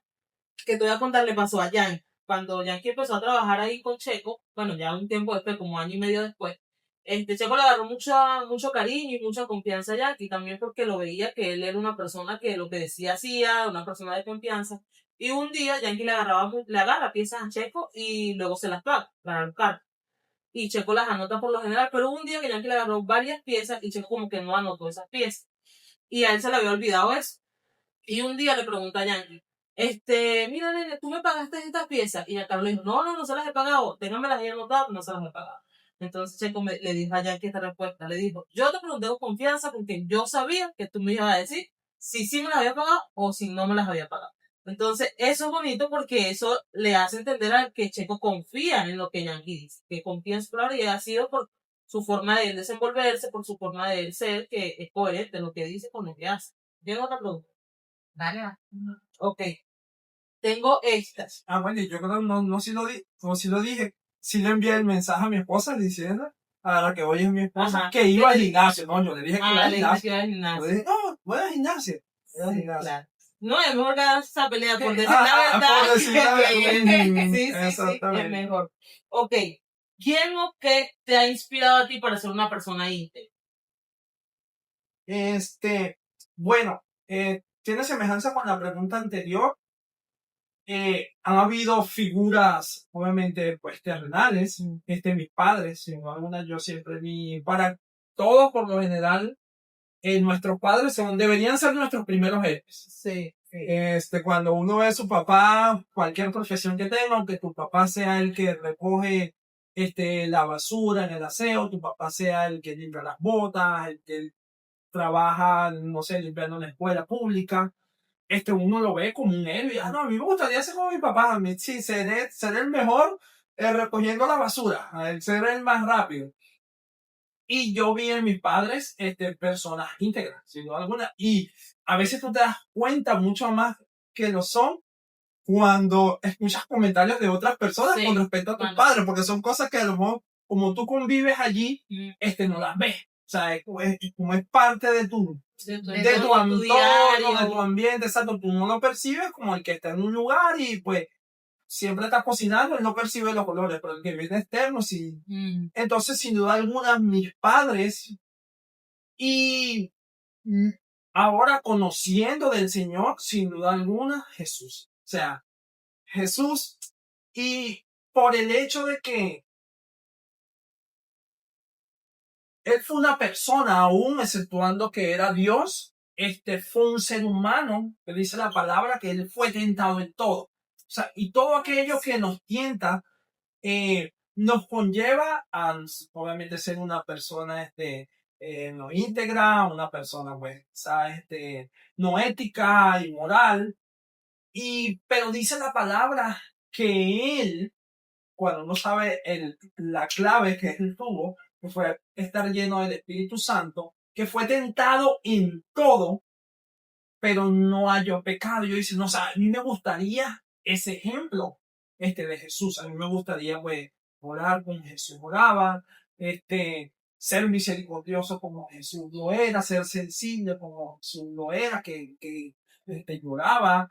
que te voy a contar le pasó a Jan. Cuando Yankee empezó a trabajar ahí con Checo, bueno, ya un tiempo después, como año y medio después, Checo le agarró mucho cariño y mucha confianza a Yankee, también porque lo veía que él era una persona que lo que decía hacía, una persona de confianza. Y un día Yankee le agarra piezas a Checo y luego se las paga para el carro. Y Checo las anota por lo general, pero hubo un día que Yankee le agarró varias piezas y Checo como que no anotó esas piezas. Y a él se le había olvidado eso. Y un día le pregunta a Yankee, mira, nene, ¿tú me pagaste estas piezas? Y Carlos le dijo, no se las he pagado, déjame las he anotado, no se las he pagado. Entonces Checo le dijo a Yankee esta respuesta, le dijo, yo te pregunté con confianza porque yo sabía que tú me ibas a decir si sí me las había pagado o si no me las había pagado. Entonces, eso es bonito porque eso le hace entender a que Checo confía en lo que Yankee dice, que confía en su palabra y ha sido por su forma de él desenvolverse, por su forma de él ser, que es coherente lo que dice con lo que hace. ¿Tiene otra pregunta? Dale, Ok. Tengo estas. Bueno, y yo creo que no si lo como si lo dije, si le envié el mensaje a mi esposa diciendo, a la que hoy es mi esposa, Ajá. que iba al gimnasio, no, yo le dije que iba al Le gimnasio. dije que iba al gimnasio. Yo dije, no, voy al gimnasio. Voy al gimnasio. Claro. No, es mejor ganar esa pelea por decir la verdad. Por decir la verdad. Sí, Exactamente. es mejor. Ok. ¿Quién o qué te ha inspirado a ti para ser una persona íntegra? Bueno, tiene semejanza con la pregunta anterior. Han habido figuras, obviamente, pues terrenales, mis padres, sin alguna, yo siempre vi, para todos por lo general, nuestros padres deberían ser nuestros primeros héroes. Sí. Cuando uno ve a su papá, cualquier profesión que tenga, aunque tu papá sea el que recoge, la basura en el aseo, tu papá sea el que limpia las botas, el que trabaja, no sé, limpiando una escuela pública, uno lo ve como un héroe. No, a mí me gustaría ser como mi papá. A mí sí, ser el mejor recogiendo la basura, ser el más rápido. Y yo vi en mis padres personas íntegras, sin duda alguna. Y a veces tú te das cuenta mucho más que lo son cuando escuchas comentarios de otras personas Sí, con respecto a tus cuando- padres, porque son cosas que a lo mejor, como tú convives allí, no las ves. O sea, como es parte de tu de tu de tu entorno, tu entorno, de tu diario. ambiente, exacto. Tú no lo percibes como el que está en un lugar y pues siempre está cocinando, él no percibe los olores, pero el que viene externo sí. Entonces, sin duda alguna, mis padres y mm, ahora conociendo del Señor, sin duda alguna, Jesús. O sea, Jesús y por el hecho de que él fue una persona, aún exceptuando que era Dios, fue un ser humano, que dice la palabra que él fue tentado en todo. O sea, y todo aquello que nos tienta, nos conlleva a, obviamente, ser una persona, no íntegra, una persona, pues, no ética y moral. Pero dice la palabra que él, cuando uno sabe la clave que él tuvo, que fue estar lleno del Espíritu Santo, que fue tentado en todo, pero no halló pecado. Yo dice, no, o sea, a mí me gustaría ese ejemplo de Jesús. A mí me gustaría, pues, orar como Jesús oraba, ser misericordioso como Jesús lo era, ser sensible como Jesús lo era, que lloraba,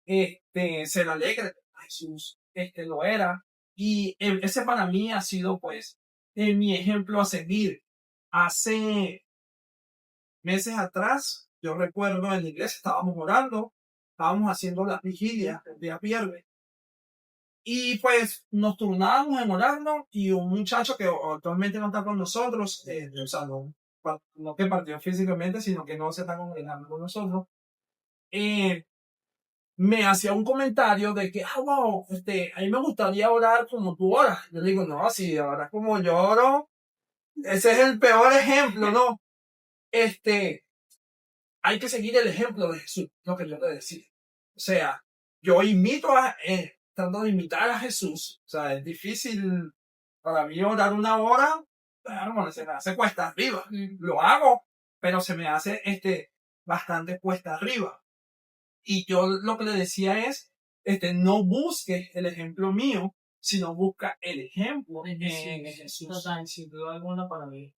ser alegre como Jesús lo era. Y ese para mí ha sido, pues, mi ejemplo a seguir. Hace meses atrás, yo recuerdo en la iglesia estábamos orando, estábamos haciendo las vigilias el día viernes. Y pues nos turnábamos en orarnos y un muchacho que actualmente no está con nosotros, o sea, no que partió físicamente, sino que no se está congregando con nosotros, me hacía un comentario de que, wow, a mí me gustaría orar como tú oras. Yo digo, no, si oras como yo oro, ese es el peor ejemplo, ¿no? Hay que seguir el ejemplo de Jesús, lo que yo te decía. O sea, yo tratando de imitar a Jesús. O sea, es difícil para mí orar una hora, bueno, se me hace cuesta arriba. Lo hago, pero se me hace bastante cuesta arriba. Y yo lo que le decía es, no busques el ejemplo mío, sino busca el ejemplo en Jesús. Total, sin duda alguna para mí.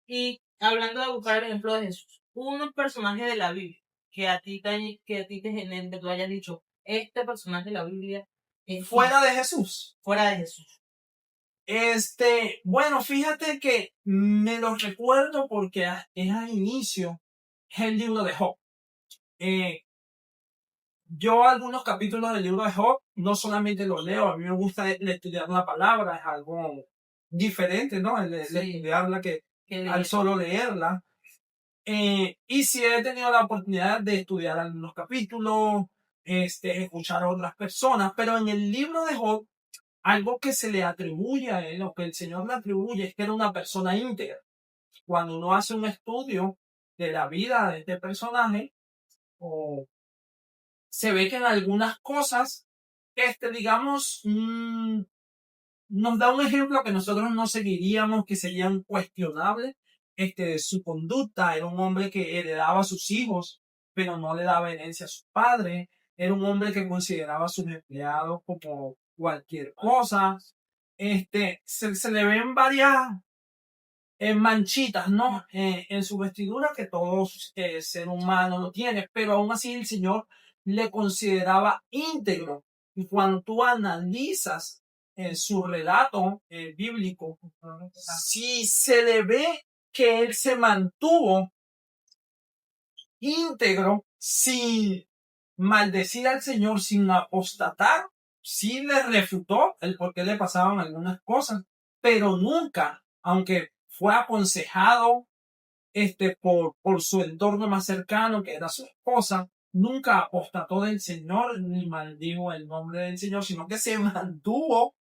Y hablando de buscar el ejemplo de Jesús, un personaje de la Biblia que a ti te genere, que tú hayas dicho, este personaje de la Biblia es fuera de Jesús. Fuera de Jesús. Bueno, fíjate que me lo recuerdo porque es al inicio, es el libro de Job. Yo algunos capítulos del libro de Job no solamente los leo, a mí me gusta estudiar la palabra, es algo diferente, ¿no? El estudiarla que al solo leerla. Y si he tenido la oportunidad de estudiar algunos capítulos, escuchar a otras personas, pero en el libro de Job, algo que se le atribuye a él, o que el Señor le atribuye, es que era una persona íntegra. Cuando uno hace un estudio de la vida de este personaje, se ve que en algunas cosas, digamos, nos da un ejemplo que nosotros no seguiríamos, que serían cuestionables. Su conducta, era un hombre que heredaba a sus hijos, pero no le daba herencia a sus padres. Era un hombre que consideraba a sus empleados como cualquier cosa. Se le ven varias manchitas, ¿no? En su vestidura que todo ser humano lo tiene, pero aún así el Señor le consideraba íntegro. Y cuando tú analizas su relato bíblico, si se le ve que él se mantuvo íntegro sin maldecir al Señor, sin apostatar, sí le refutó el por qué le pasaban algunas cosas, pero nunca, aunque fue aconsejado por su entorno más cercano, que era su esposa, nunca apostató del Señor ni maldijo el nombre del Señor, sino que se mantuvo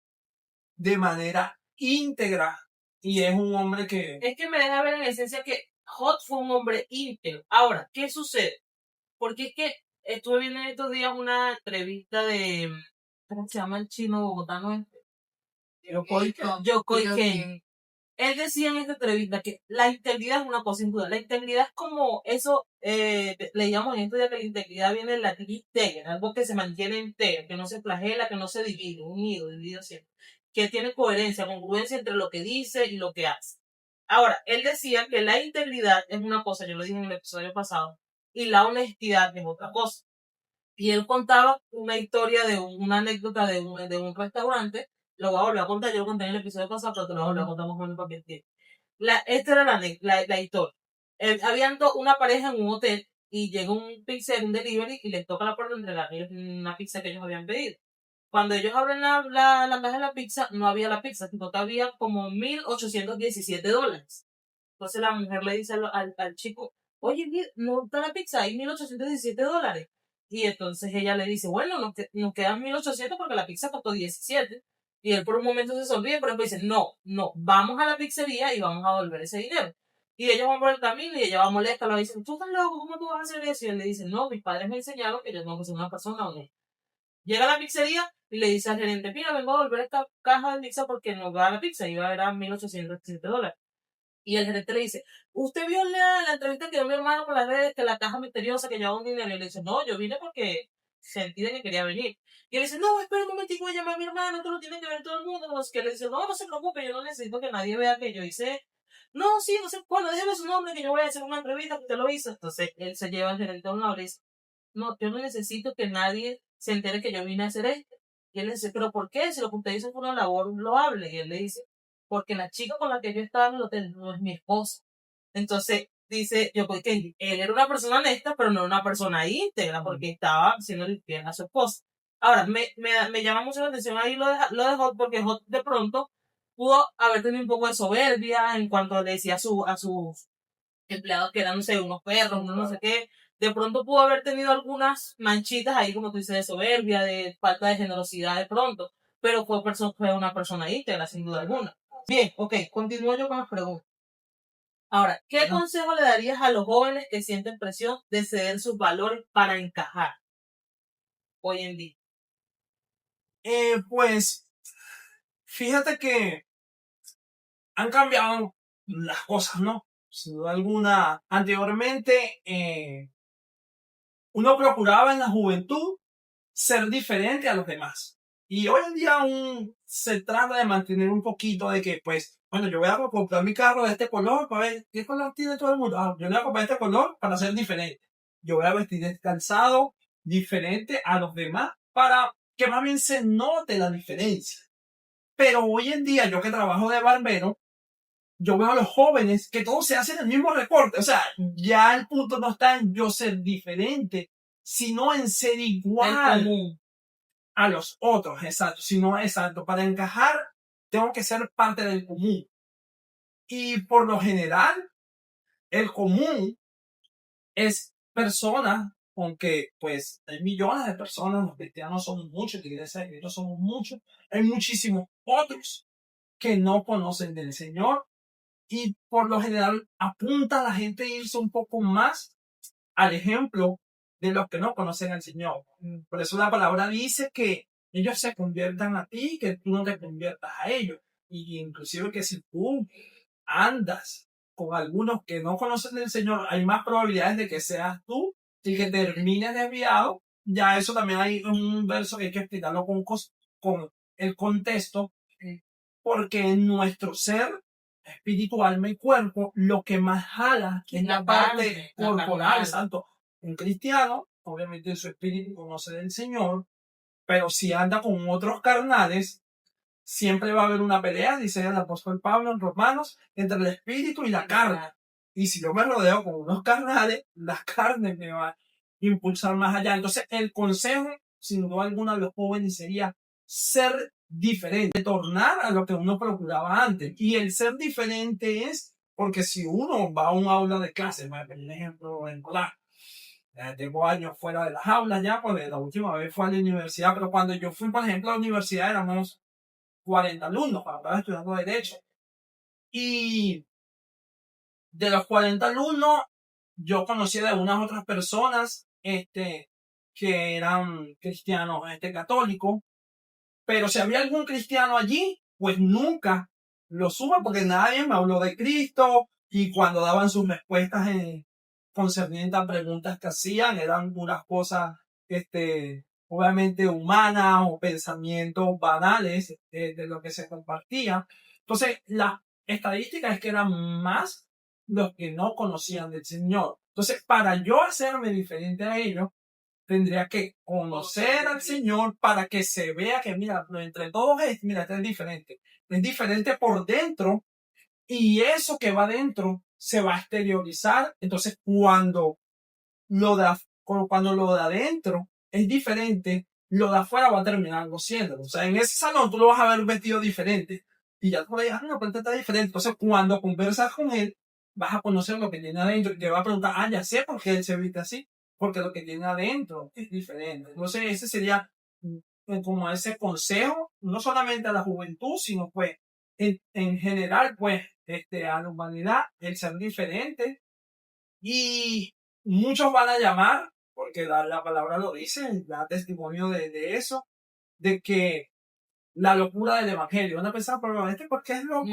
de manera íntegra. Y es un hombre que... Es que me deja ver en esencia que Job fue un hombre íntegro. Ahora, ¿qué sucede? Porque es que estuve viendo en estos días una entrevista de, ¿cómo se llama el chino bogotano? Yokoi Ken. Él decía en esta entrevista que la integridad es una cosa sin duda. La integridad es como eso, le llamamos en estos días que la integridad viene del latín integer, algo que se mantiene entero, que no se flagela, que no se divide, unido, dividido siempre, que tiene coherencia, congruencia entre lo que dice y lo que hace. Ahora, él decía que la integridad es una cosa, yo lo dije en el episodio pasado, y la honestidad es otra cosa. Y él contaba una historia de una anécdota de un restaurante. Lo voy a volver a contar, yo lo conté en el episodio pasado, pero te lo voy a volver a contar más o menos para que entiendas. Esta era la historia. Habían una pareja en un hotel y llega un pizzero, un delivery, y les toca la puerta de entregarles una pizza que ellos habían pedido. Cuando ellos abren la caja de la pizza, no había la pizza, sino que había como $1,817. Entonces la mujer le dice al chico, oye, no está la pizza, hay $1,817. Y entonces ella le dice, bueno, nos quedan 1,800 porque la pizza costó 17. Y él por un momento se sonríe, pero después dice, no, vamos a la pizzería y vamos a devolver ese dinero. Y ellos van por el camino y ella va molesta, le dicen, tú estás loco, ¿cómo tú vas a hacer eso? Y él le dice, no, mis padres me enseñaron que yo tengo que ser una persona honesta. Llega a la pizzería y le dice al gerente, mira, vengo a devolver esta caja de pizza porque no va a la pizza, iba a ver a $1,817. Y el gerente le dice, ¿usted vio la entrevista que dio mi hermano por las redes, que la caja misteriosa que llevaba un dinero? Y él le dice, no, yo vine porque sentí de que quería venir. Y él dice, no, espera un momentico, voy a llamar a mi hermano, esto lo tiene que ver todo el mundo. Que le dice, no se preocupe, yo no necesito que nadie vea que yo hice. No, sí, no sé, bueno, déjeme su nombre que yo voy a hacer una entrevista que usted lo hizo. Entonces él se lleva al gerente a un lado y le dice, no, yo no necesito que nadie se entere que yo vine a hacer esto. Y él le dice, ¿pero por qué? Si lo que usted hizo fue una labor loable. Y él le dice, porque la chica con la que yo estaba en el hotel no es mi esposa. Entonces, dice yo, porque él era una persona honesta, pero no una persona íntegra, porque estaba haciendo infiel a su esposa. Ahora, me llama mucho la atención ahí lo de Hot, porque Hot de pronto pudo haber tenido un poco de soberbia en cuanto le decía a sus empleados que eran, no sé, unos perros, unos no sé qué. De pronto pudo haber tenido algunas manchitas ahí, como tú dices, de soberbia, de falta de generosidad de pronto, pero fue una persona íntegra, sin duda alguna. Bien, ok, continúo yo con las preguntas. Ahora, ¿qué consejo le darías a los jóvenes que sienten presión de ceder sus valores para encajar hoy en día? Pues, fíjate que han cambiado las cosas, ¿no? Sin duda alguna, anteriormente uno procuraba en la juventud ser diferente a los demás. Y hoy en día aún se trata de mantener un poquito de que, pues, bueno, yo voy a comprar mi carro de este color para ver qué color tiene todo el mundo. Ah, yo le voy a comprar este color para ser diferente. Yo voy a vestir este calzado diferente a los demás para que más bien se note la diferencia. Pero hoy en día, yo que trabajo de barbero, yo veo a los jóvenes que todos se hacen el mismo recorte. O sea, ya el punto no está en yo ser diferente, sino en ser igual a los otros, exacto. Sino, exacto, para encajar, tengo que ser parte del común. Y por lo general, el común es personas, aunque pues hay millones de personas, los cristianos somos muchos, la iglesia de Cristo somos muchos, hay muchísimos otros que no conocen del Señor. Y por lo general apunta a la gente a irse un poco más al ejemplo de los que no conocen al Señor. Por eso la palabra dice que ellos se conviertan a ti, que tú no te conviertas a ellos. Y inclusive que si tú andas con algunos que no conocen del Señor, hay más probabilidades de que seas tú y que termines desviado. Ya eso también hay un verso que hay que explicarlo con el contexto, porque en nuestro ser espiritual, mi cuerpo, lo que más jala es la parte corporal, exacto. Un cristiano, obviamente en su espíritu conoce del Señor, pero si anda con otros carnales, siempre va a haber una pelea, dice el apóstol Pablo en Romanos, entre el espíritu y la carne. Y si yo me rodeo con unos carnales, las carnes me van a impulsar más allá. Entonces, el consejo, sin duda alguna, de los jóvenes sería ser diferente, tornar a lo que uno procuraba antes. Y el ser diferente es porque si uno va a un aula de clase, por ejemplo, en Colá, tengo años fuera de las aulas ya, porque la última vez fue a la universidad, pero cuando yo fui, por ejemplo, a la universidad éramos 40 alumnos cuando estaba estudiando Derecho. Y de los 40 alumnos, yo conocí de unas otras personas, que eran cristianos católicos, pero si había algún cristiano allí, pues nunca lo supe porque nadie me habló de Cristo, y cuando daban sus respuestas concernientes a preguntas que hacían, eran unas cosas, obviamente humanas o pensamientos banales de lo que se compartía. Entonces, la estadística es que eran más los que no conocían del Señor. Entonces, para yo hacerme diferente a ellos, tendría que conocer al Señor para que se vea que, mira, entre todos mira, este es diferente. Es diferente por dentro, y eso que va dentro se va a exteriorizar. Entonces, cuando lo de adentro es diferente, lo de afuera va a terminar no siendo. O sea, en ese salón tú lo vas a ver vestido diferente. Y ya tú le digas, no, pero este está diferente. Entonces, cuando conversas con él, vas a conocer lo que tiene adentro y te va a preguntar, ya sé por qué él se viste así. Porque lo que tiene adentro es diferente. Entonces, ese sería como ese consejo, no solamente a la juventud, sino pues en general, pues, a la humanidad, el ser diferente. Y muchos van a llamar, porque la palabra lo dice, da testimonio de eso, de que la locura del evangelio. Van a pensar, pero ¿por qué es loco?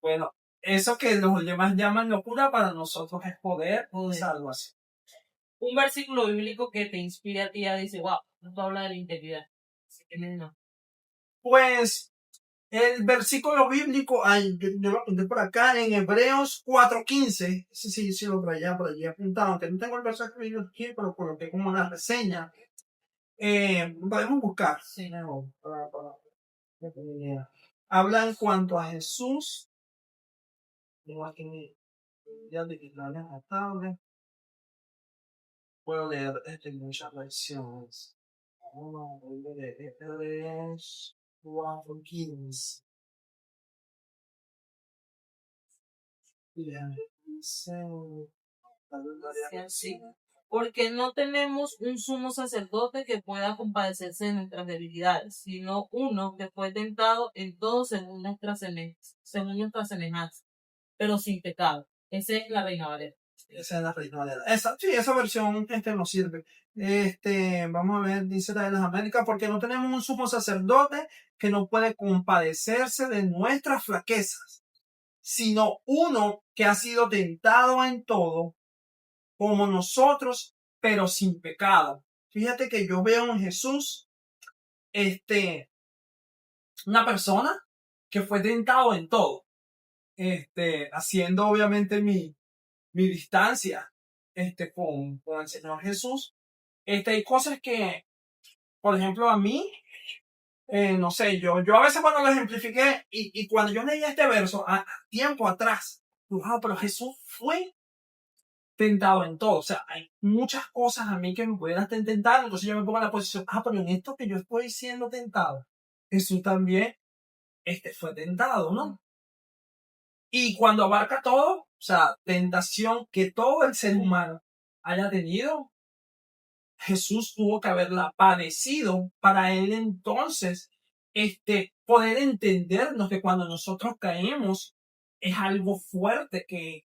Bueno, eso que los demás llaman locura, para nosotros es poder y salvación. Un versículo bíblico que te inspire a ti a decir, wow, esto habla de la integridad. Así que no. Pues el versículo bíblico, yo lo apunté por acá, en Hebreos 4:15, ese sí lo traía por allí apuntado, aunque no tengo el versículo bíblico aquí, pero coloqué como una reseña. Podemos buscar. Sí. Habla en cuanto a Jesús. Tengo aquí ya digitales atables. Puedo leer muchas versiones. Hebreos 4:15. Sí. Porque no tenemos un sumo sacerdote que pueda compadecerse de nuestras debilidades, sino uno que fue tentado en todo según nuestra semejanza, pero sin pecado. Esa es la Reina Valera. Esa es la Reina Valera. Esa versión nos sirve. Vamos a ver, dice la de las Américas, porque no tenemos un sumo sacerdote que no puede compadecerse de nuestras flaquezas, sino uno que ha sido tentado en todo, como nosotros, pero sin pecado. Fíjate que yo veo en Jesús, una persona que fue tentado en todo, haciendo obviamente mi distancia, con el Señor Jesús. Hay cosas que, por ejemplo, a mí, no sé, yo a veces cuando lo ejemplifiqué, y cuando yo leía este verso, a tiempo atrás, pero Jesús fue tentado en todo. O sea, hay muchas cosas a mí que me pudieran estar tentando. Entonces yo me pongo en la posición, pero en esto que yo estoy siendo tentado, Jesús también fue tentado, ¿no? Y cuando abarca todo, o sea, tentación que todo el ser humano haya tenido, Jesús tuvo que haberla padecido para él entonces poder entendernos que cuando nosotros caemos es algo fuerte, que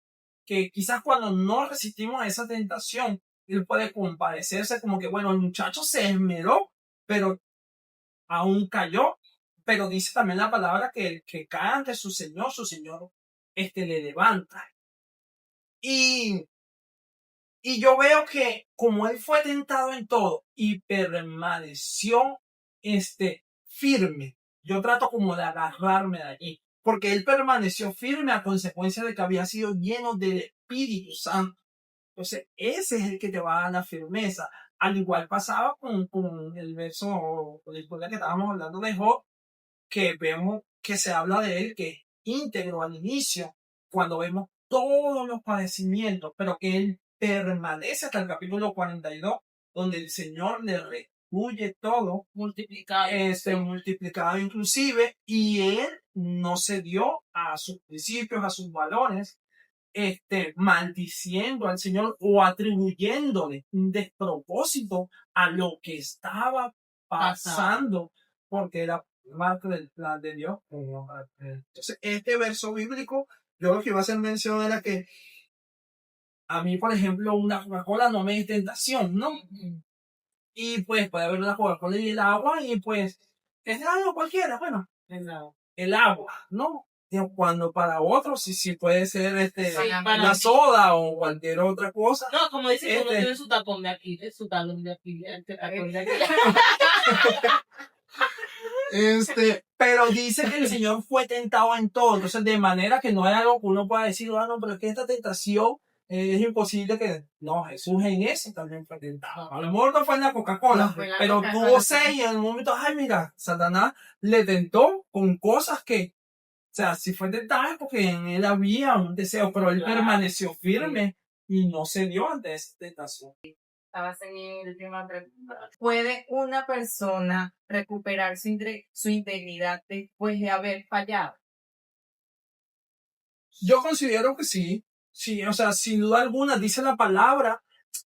quizás cuando no resistimos a esa tentación, él puede compadecerse como que, bueno, el muchacho se esmeró, pero aún cayó. Pero dice también la palabra que el que cae ante su Señor le levanta. Y yo veo que como él fue tentado en todo y permaneció firme, yo trato como de agarrarme de allí, porque él permaneció firme a consecuencia de que había sido lleno del Espíritu Santo. Entonces, ese es el que te va a dar la firmeza. Al igual pasaba con el verso, con la historia que estábamos hablando de Job, que vemos que se habla de él, que es íntegro al inicio, cuando vemos todos los padecimientos, pero que él permanece hasta el capítulo 42, donde el Señor le restituye todo, multiplicado inclusive, y él no se dio a sus principios, a sus valores, maldiciendo al Señor o atribuyéndole un despropósito a lo que estaba pasando, porque era parte del plan de Dios. Entonces, este verso bíblico, yo lo que iba a hacer mención era que a mí, por ejemplo, una Coca-Cola no me es tentación, ¿no? y pues puede haber una Coca-Cola y el agua, y pues es algo cualquiera, bueno, el agua, ¿no? Cuando para otros sí puede ser Sí, para para una mí. soda o cualquier otra cosa. No, como dicen que uno Este- tiene su tacón de aquí, su talón de aquí, este tacón de aquí. Pero dice que el Señor fue tentado en todo, entonces de manera que no hay algo que uno pueda decir, no, pero es que esta tentación es imposible que, no, Jesús en eso también fue tentado. A lo mejor no fue en la Coca-Cola, No fue en la pero Coca-Cola, tuvo sí. sed y en el momento, ay, mira, Satanás le tentó con cosas que, o sea, si fue tentado es porque en él había un deseo, pero él Claro. permaneció firme y no se dio ante esa tentación. Estaba en la última pregunta. ¿Puede una persona recuperar su integridad después de haber fallado? Yo considero que sí, o sea, sin duda alguna dice la palabra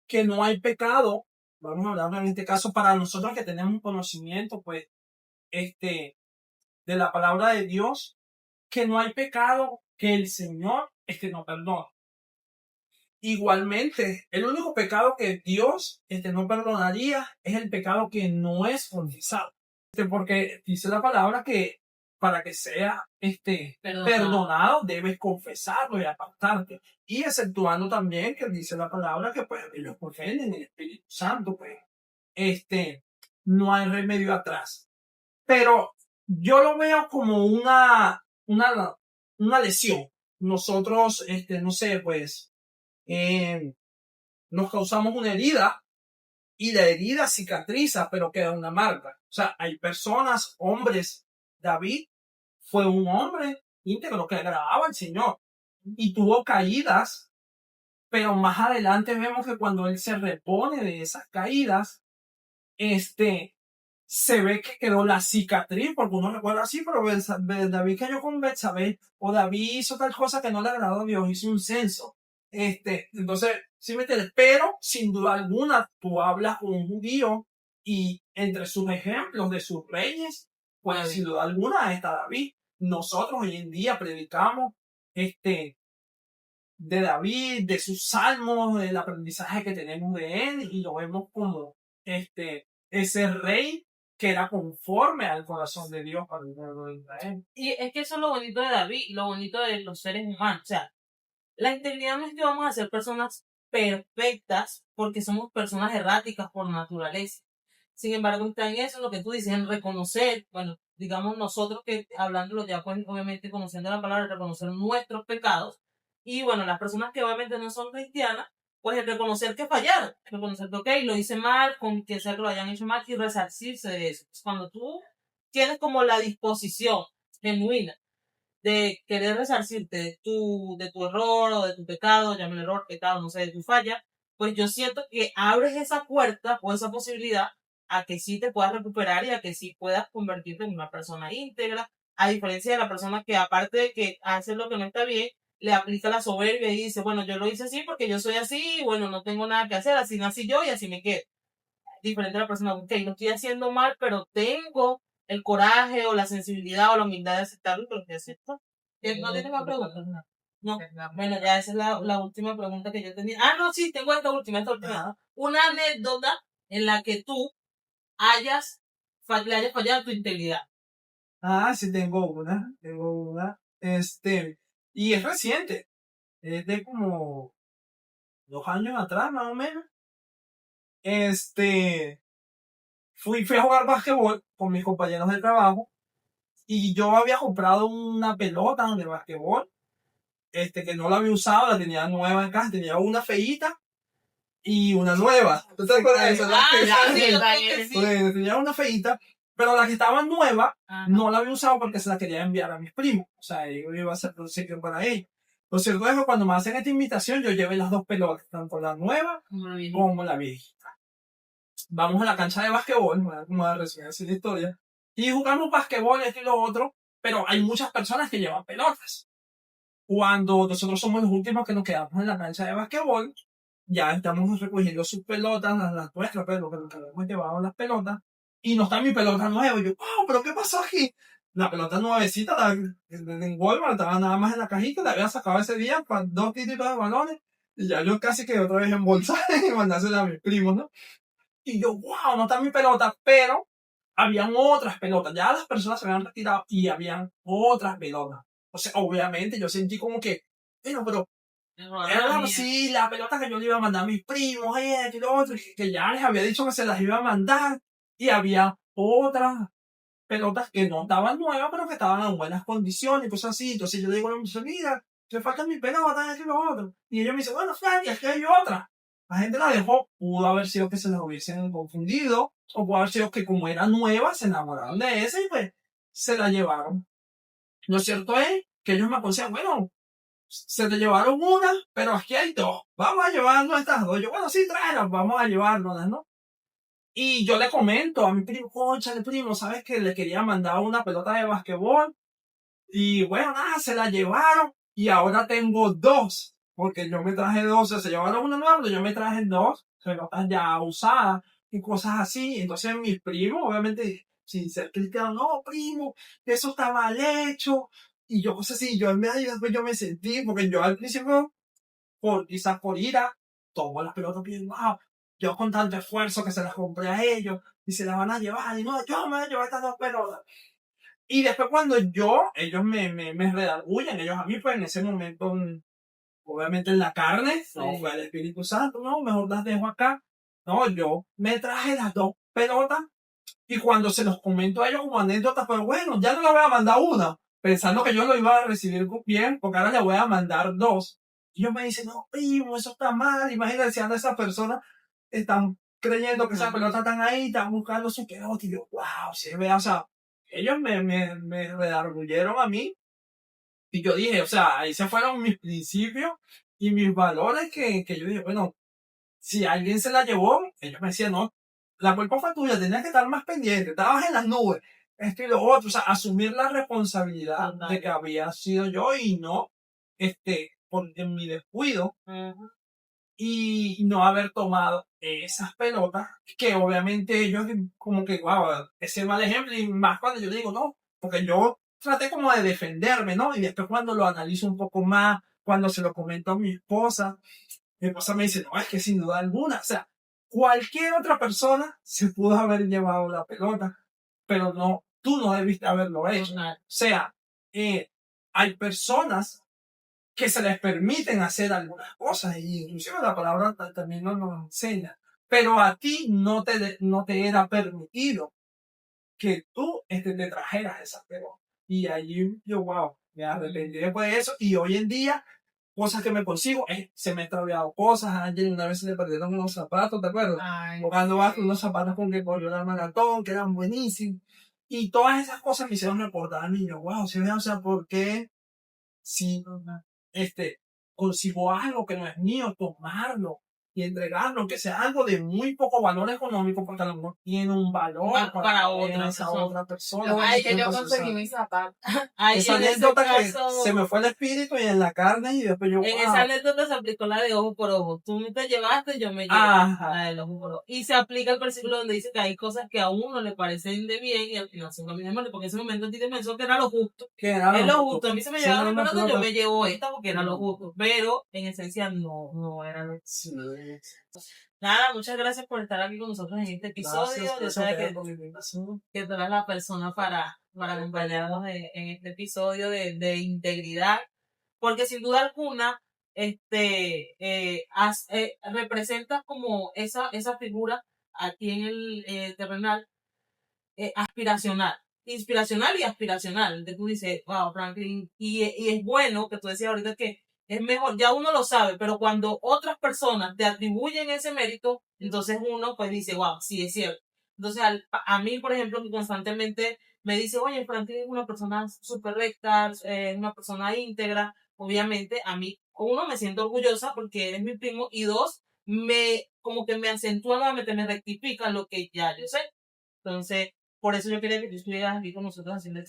que no hay pecado. Vamos a hablar en este caso para nosotros que tenemos un conocimiento, pues, de la palabra de Dios, que no hay pecado que el Señor, no perdona. Igualmente, el único pecado que Dios, no perdonaría es el pecado que no es confesado. Porque dice la palabra que para que sea, perdonado debes confesarlo y apartarte. Y exceptuando también que dice la palabra que pues los ofenden el Espíritu Santo, pues, no hay remedio atrás. Pero yo lo veo como una lesión. Nosotros, no sé, pues, nos causamos una herida y la herida cicatriza, pero queda una marca. O sea, hay personas, hombres, David fue un hombre íntegro que agradaba al Señor y tuvo caídas, pero más adelante vemos que cuando él se repone de esas caídas, se ve que quedó la cicatriz, porque uno recuerda así, pero David cayó con Betsabé, o David hizo tal cosa que no le agradó a Dios, hizo un censo. Entonces, sí me entiendes, pero sin duda alguna, tú hablas con un judío y entre sus ejemplos de sus reyes, pues sin duda alguna está David. Nosotros hoy en día predicamos, de David, de sus salmos, del aprendizaje que tenemos de él, y lo vemos como, ese rey que era conforme al corazón de Dios para el pueblo de Israel. Y es que eso es lo bonito de David, lo bonito de los seres humanos. O sea, la integridad no es que vamos a ser personas perfectas porque somos personas erráticas por naturaleza. Sin embargo, está en eso lo que tú dices, en reconocer, bueno, digamos nosotros que hablándolo ya, pues obviamente conociendo la palabra, reconocer nuestros pecados. Y bueno, las personas que obviamente no son cristianas, pues el reconocer que fallaron, reconocer que, ok, lo hice mal, con que sea que lo hayan hecho mal y resarcirse de eso. Cuando tú tienes como la disposición genuina de querer resarcirte de tu error o de tu pecado, llámalo error, pecado, no sé, de tu falla, pues yo siento que abres esa puerta o esa posibilidad a que sí te puedas recuperar y a que sí puedas convertirte en una persona íntegra, a diferencia de la persona que aparte de que hace lo que no está bien, le aplica la soberbia y dice, bueno, yo lo hice así porque yo soy así, y bueno, no tengo nada que hacer, así nací yo y así me quedo. Diferente a la persona, ok, lo estoy haciendo mal, pero tengo el coraje o la sensibilidad o la humildad de aceptarlo y lo que acepto. ¿No tienes más preguntas? No. Bueno, ya esa es la última pregunta que yo tenía. Ah, no, sí, tengo esta última. Una anécdota en la que tú le hayas fallado a tu integridad. Ah, sí, tengo una. Y es reciente. Es de como 2 años atrás, más o menos. Fui a jugar básquetbol con mis compañeros de trabajo y yo había comprado una pelota de básquetbol, que no la había usado, la tenía nueva en casa, tenía una feíta y una nueva. ¿Tú te acuerdas de eso? Pues, tenía una feíta, pero la que estaba nueva no la había usado porque se la quería enviar a mis primos. O sea, yo iba a hacer un sitio para ellos. Lo cierto es que cuando me hacen esta invitación, yo llevé las dos pelotas, tanto la nueva como la viejita. Vamos a la cancha de básquetbol, como a resumir así la historia, y jugamos básquetbol, esto y lo otro, pero hay muchas personas que llevan pelotas. Cuando nosotros somos los últimos que nos quedamos en la cancha de básquetbol, ya estamos recogiendo sus pelotas, las nuestras, pero que nos hemos llevado las pelotas, y no está mi pelota nueva. Y yo, wow, ¿pero qué pasó aquí? La pelota nuevecita, en Walmart, estaba nada más en la cajita, la había sacado ese día con 2 títulos de balones, y ya yo casi que otra vez embolsada y mandársela a mis primos, ¿no? Y yo, wow, no está mi pelota, pero habían otras pelotas. Ya las personas se habían retirado y habían otras pelotas. O sea, obviamente yo sentí como que, bueno, pero era así la pelota que yo le iba a mandar a mis primos, esto y lo otro, que ya les había dicho que se las iba a mandar. Y había otras pelotas que no estaban nuevas, pero que estaban en buenas condiciones, cosas así. Entonces yo le digo a los muchachos, mira, te faltan mis pelotas, esto y lo otro. Y ellos me dicen, bueno, Frank, es que hay otra. La gente la dejó, pudo haber sido que se las hubiesen confundido, o pudo haber sido que como era nueva, se enamoraron de esa y pues se la llevaron. Lo cierto es que ellos me aconsejan, bueno, se te llevaron una, pero aquí hay dos. Vamos a llevarnos estas dos. Yo, bueno, sí, tráelas, vamos a llevarnos, ¿no? Y yo le comento a mi primo, cónchale, primo, ¿sabes que le quería mandar una pelota de basquetbol? Y bueno, nada, se la llevaron y ahora tengo dos, porque yo me traje dos, se llevaron una nueva, pero yo me traje dos pelotas ya usadas y cosas así. Entonces mis primos, obviamente, sin ser cristianos, no, primo, eso está mal hecho. Y yo cosas así, yo en medio después yo me sentí, porque yo al principio, quizás por ira, tomo las pelotas bien, wow, yo con tanto esfuerzo que se las compré a ellos y se las van a llevar, y no, yo me voy a llevar estas dos pelotas. Y después cuando ellos me redarguyen, ellos a mí, pues en ese momento, obviamente en la carne, no fue el Espíritu Santo, no, mejor las dejo acá. No, yo me traje las dos pelotas y cuando se los comento a ellos como anécdota, pero bueno, ya no le voy a mandar una, pensando que yo lo iba a recibir bien, porque ahora le voy a mandar dos. Y ellos me dicen, no, primo, eso está mal, imagínate si anda esas personas están creyendo que esas pelotas están ahí, están buscando su pelota, y yo, wow, se ve, o sea, ellos me redarguyeron a mí y yo dije, o sea, ahí se fueron mis principios y mis valores que yo dije, bueno, si alguien se la llevó, ellos me decían, no, la culpa fue tuya, tenías que estar más pendiente, estabas en las nubes, esto y lo otro, o sea, asumir la responsabilidad de que había sido yo y no, por en mi descuido y no haber tomado esas pelotas, que obviamente ellos como que, wow, ese mal ejemplo, y más cuando yo digo, no, porque yo traté como de defenderme, ¿no? Y después cuando lo analizo un poco más, cuando se lo comento a mi esposa me dice, no, es que sin duda alguna, o sea, cualquier otra persona se pudo haber llevado la pelota, pero no, tú no debiste haberlo hecho. O sea, hay personas que se les permiten hacer algunas cosas, y inclusive la palabra también nos enseña, pero a ti no te era permitido que tú te trajeras esa pelota. Y allí yo, wow, me arrepentí después de eso, y hoy en día, cosas que me consigo, se me han extraviado cosas. A Angel una vez se le perdieron unos zapatos, ¿te acuerdas? Jugando bajo unos zapatos con que corrió la maratón, que eran buenísimos. Y todas esas cosas me hicieron recordar a mí, yo, wow, ¿sí? O sea, ¿por qué si consigo algo que no es mío, tomarlo y entregarlo, que sea algo de muy poco valor económico, porque a lo mejor tiene un valor para otra persona? Ay, que yo conseguí mis zapatos. Esa anécdota que se me fue el espíritu y en la carne, y después yo, en esa anécdota se aplicó la de ojo por ojo. Tú me te llevaste, yo me llevo la del ojo por ojo. Y se aplica el versículo donde dice que hay cosas que a uno le parecen de bien y al final son caminos de mal, porque en ese momento a ti te pensó que era lo justo. Es lo justo. A mí se me llevaron la pelota, yo me llevo esta porque era lo justo. Pero en esencia no era lo justo. Nada, muchas gracias por estar aquí con nosotros en este episodio. Yo sé que tú eres la persona para acompañarnos en este episodio de integridad, porque sin duda alguna representas como esa figura aquí en el terrenal, aspiracional, inspiracional y aspiracional. Entonces tú dices, wow, Franklin, y es bueno que tú decías ahorita que es mejor, ya uno lo sabe, pero cuando otras personas te atribuyen ese mérito, entonces uno pues dice, wow, sí es cierto. Entonces a mí, por ejemplo, que constantemente me dice, oye, Franklin es una persona súper recta, una persona íntegra, obviamente a mí, uno, me siento orgullosa porque eres mi primo, y dos, como que me acentúa nuevamente, me rectifica lo que ya yo sé. Entonces, por eso yo quería que tú estuvieras aquí con nosotros haciendo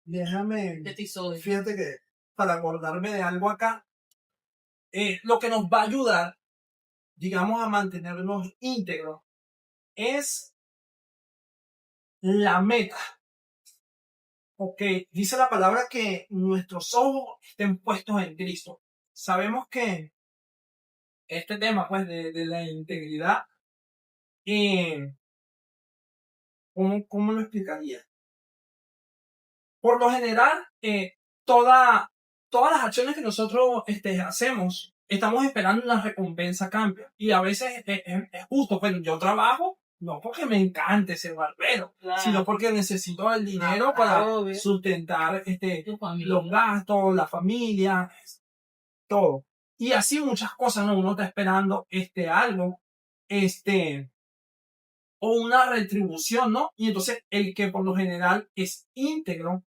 Déjame, episodio. fíjate que para acordarme de algo acá, lo que nos va a ayudar, digamos, a mantenernos íntegros, es la meta. Ok, dice la palabra que nuestros ojos estén puestos en Cristo. Sabemos que este tema, pues, de la integridad, ¿cómo lo explicaría? Por lo general, todas las acciones que nosotros hacemos, estamos esperando una recompensa a cambio. Y a veces es justo, pero yo trabajo no porque me encante ser barbero, Claro. sino porque necesito el dinero para obvio. sustentar Tu familia. los gastos, la familia, todo. Y así muchas cosas, ¿no? Uno está esperando algo, o una retribución, ¿no? Y entonces el que por lo general es íntegro,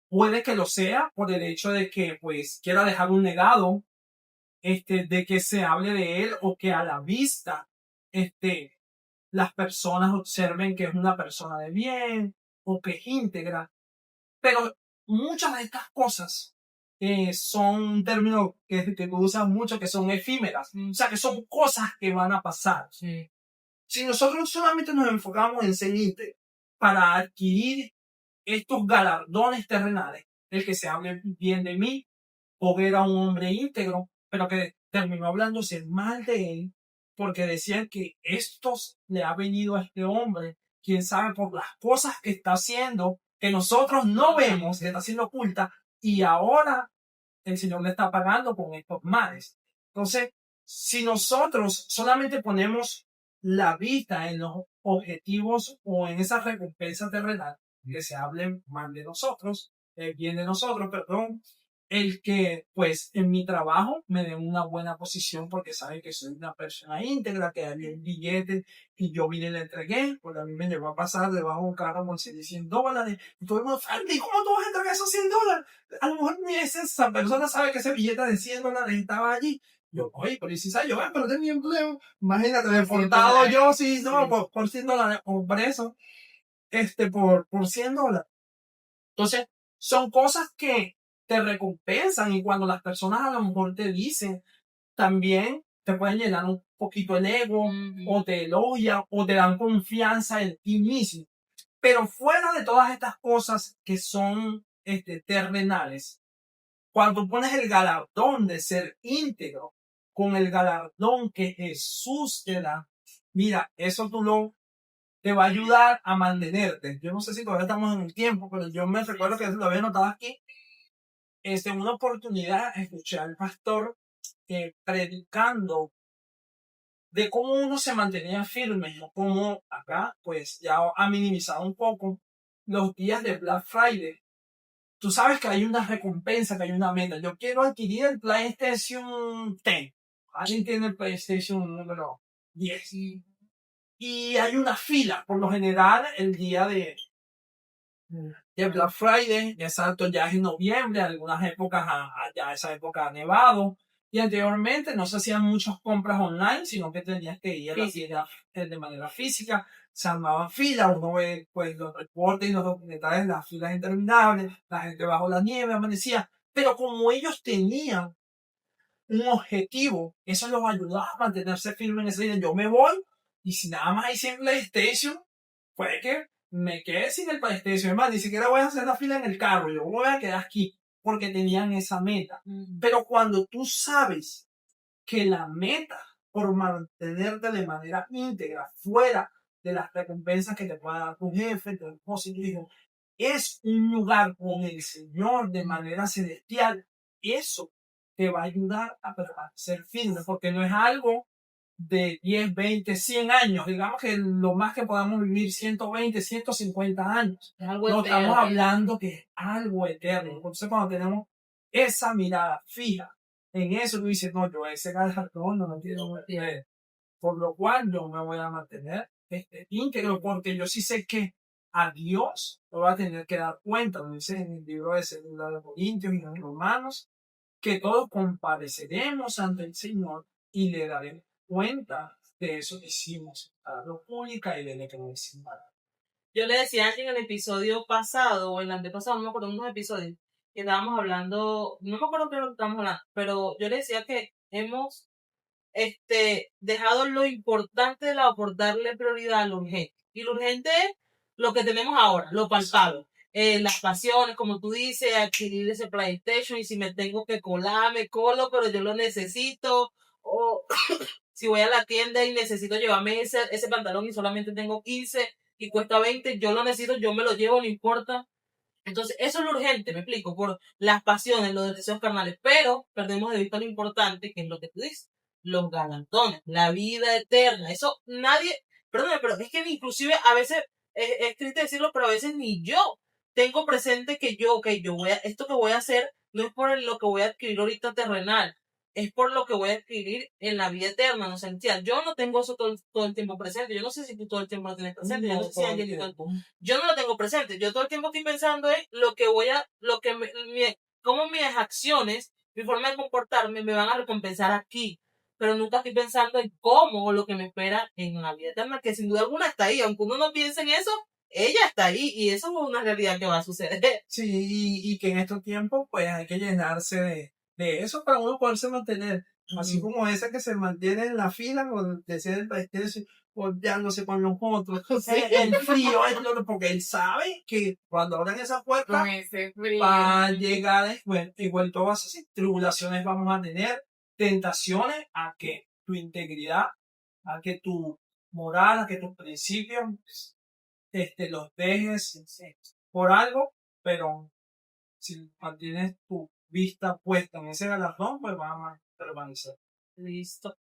puede que lo sea por el hecho de que pues quiera dejar un legado, de que se hable de él o que a la vista, las personas observen que es una persona de bien o que es íntegra. Pero muchas de estas cosas son un término que tú usas mucho, que son efímeras. O sea, que son cosas que van a pasar. Sí. Si nosotros solamente nos enfocamos en ser íntegros para adquirir estos galardones terrenales, el que se hable bien de mí, o era un hombre íntegro, pero que terminó hablándose mal de él, porque decían que estos le ha venido a este hombre, quién sabe por las cosas que está haciendo, que nosotros no vemos, que está haciendo oculta, y ahora el Señor le está pagando con estos males. Entonces, si nosotros solamente ponemos la vista en los objetivos o en esa recompensa terrenal, que se hablen mal de nosotros, bien de nosotros, perdón, el que pues en mi trabajo me den una buena posición porque saben que soy una persona íntegra, que hay un billete y yo vine y le entregué, porque a mí me llegó a pasar debajo de un carro con $100, y todo el mundo, Franklin, ¿cómo tú vas a entregar esos $100? A lo mejor ni esa persona sabe que ese billete de $100 estaba allí. Yo, oye, pero si sabe yo, pero tenía empleo. Imagínate, deportado yo, sí, no, Sí. por $100, o preso, por $100. Entonces, son cosas que te recompensan, y cuando las personas a lo mejor te dicen, también te pueden llenar un poquito el ego, o te elogian, o te dan confianza en ti mismo. Pero fuera de todas estas cosas que son terrenales, cuando tú pones el galardón de ser íntegro con el galardón que Jesús te da, mira, eso te va a ayudar a mantenerte. Yo no sé si todavía estamos en el tiempo, pero yo me recuerdo que lo había notado aquí. En una oportunidad escuché al pastor predicando de cómo uno se mantenía firme, ¿no? Como acá, pues ya ha minimizado un poco los días de Black Friday. Tú sabes que hay una recompensa, que hay una meta. Yo quiero adquirir el PlayStation 10. ¿Alguien tiene el PlayStation número 10? Y hay una fila, por lo general, el día de Black Friday, exacto, ya es en noviembre, algunas épocas, ya esa época ha nevado. Y anteriormente no se hacían muchas compras online, sino que tenías que ir a la tienda de manera física. Se armaban filas, uno ve pues los reportes y los documentales, las filas interminables, la gente bajo la nieve amanecía. Pero como ellos tenían un objetivo, eso los ayudaba a mantenerse firmes en ese día. Yo me voy, y si nada más hay 100 PlayStation, puede que me quede sin el PlayStation. Es más, ni siquiera voy a hacer la fila en el carro, yo voy a quedar aquí, porque tenían esa meta. Pero cuando tú sabes que la meta, por mantenerte de manera íntegra, fuera de las recompensas que te pueda dar tu jefe, tu esposo y tu hijo, es un lugar con el Señor de manera celestial, eso te va a ayudar a permanecer firme, porque no es algo de 10, 20, 100 años. Digamos que lo más que podamos vivir 120, 150 años. Es algo No eterno. estamos hablando que es algo eterno. Entonces, cuando tenemos esa mirada fija en eso, tú dices, no, yo ese galardón no lo quiero ver. Por lo cual yo me voy a mantener íntegro, porque yo sí sé que a Dios lo va a tener que dar cuenta. Lo dice en el libro de 2 de Corintios y de Romanos, que todos compareceremos ante el Señor y le daremos cuenta de eso que hicimos a la pública y de lo que no hicimos. Yo le decía a alguien en el episodio pasado, o el antepasado, no me acuerdo, unos episodios, que estábamos hablando, no me acuerdo qué es lo que estábamos hablando, pero yo le decía que hemos dejado lo importante de lado por darle prioridad a lo urgente. Y lo urgente es lo que tenemos ahora, lo palpable. Las pasiones, como tú dices, adquirir ese PlayStation, y si me tengo que colar, me colo, pero yo lo necesito. O Si voy a la tienda y necesito llevarme ese pantalón y solamente tengo 15 y cuesta 20, yo lo necesito, yo me lo llevo, no importa. Entonces, eso es lo urgente, me explico, por las pasiones, los deseos carnales, pero perdemos de vista lo importante, que es lo que tú dices, los galantones, la vida eterna, eso nadie, perdóname, pero es que inclusive a veces, es triste decirlo, pero a veces ni yo tengo presente que yo esto que voy a hacer no es por lo que voy a adquirir ahorita terrenal, es por lo que voy a adquirir en la vida eterna, no sentía. Yo no tengo eso todo el tiempo presente. Yo no sé si tú todo el tiempo lo tienes presente. Yo no sé si Angelito, yo no lo tengo presente. Yo todo el tiempo estoy pensando en cómo mis acciones, mi forma de comportarme me van a recompensar aquí. Pero nunca estoy pensando en cómo o lo que me espera en la vida eterna, que sin duda alguna está ahí. Aunque uno no piense en eso, ella está ahí y eso es una realidad que va a suceder. Sí, y que en estos tiempos pues hay que llenarse de eso para uno poderse mantener. Así como ese que se mantiene en la fila con volteándose con los otros. El frío es porque él sabe que cuando abran esa puerta Con ese frío. va a llegar después. Igual todo va a ser así. Tribulaciones vamos a tener, tentaciones a que tu integridad, a que tu moral, a que tus principios los dejes por algo, pero si mantienes tu vista puesta en ese galardón, pues van a permanecer. Listo.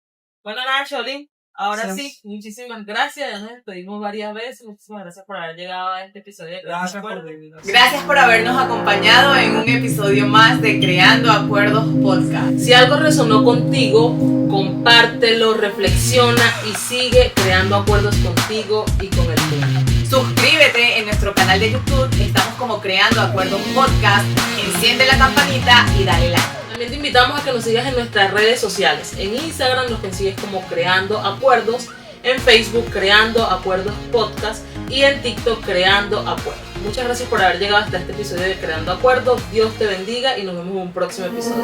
Bueno, nada, Cholín, ahora Gracias. sí, muchísimas gracias. Ya nos despedimos varias veces. Muchísimas gracias por haber llegado a este episodio. Gracias por habernos acompañado en un episodio más de Creando Acuerdos Podcast. Si algo resonó contigo, compártelo, reflexiona y sigue creando acuerdos contigo y con el mundo. Suscríbete en nuestro canal de YouTube, estamos como Creando Acuerdos Podcast, enciende la campanita y dale like. También te invitamos a que nos sigas en nuestras redes sociales. En Instagram nos consigues como Creando Acuerdos, en Facebook Creando Acuerdos Podcast y en TikTok Creando Acuerdos. Muchas gracias por haber llegado hasta este episodio de Creando Acuerdos. Dios te bendiga y nos vemos en un próximo episodio.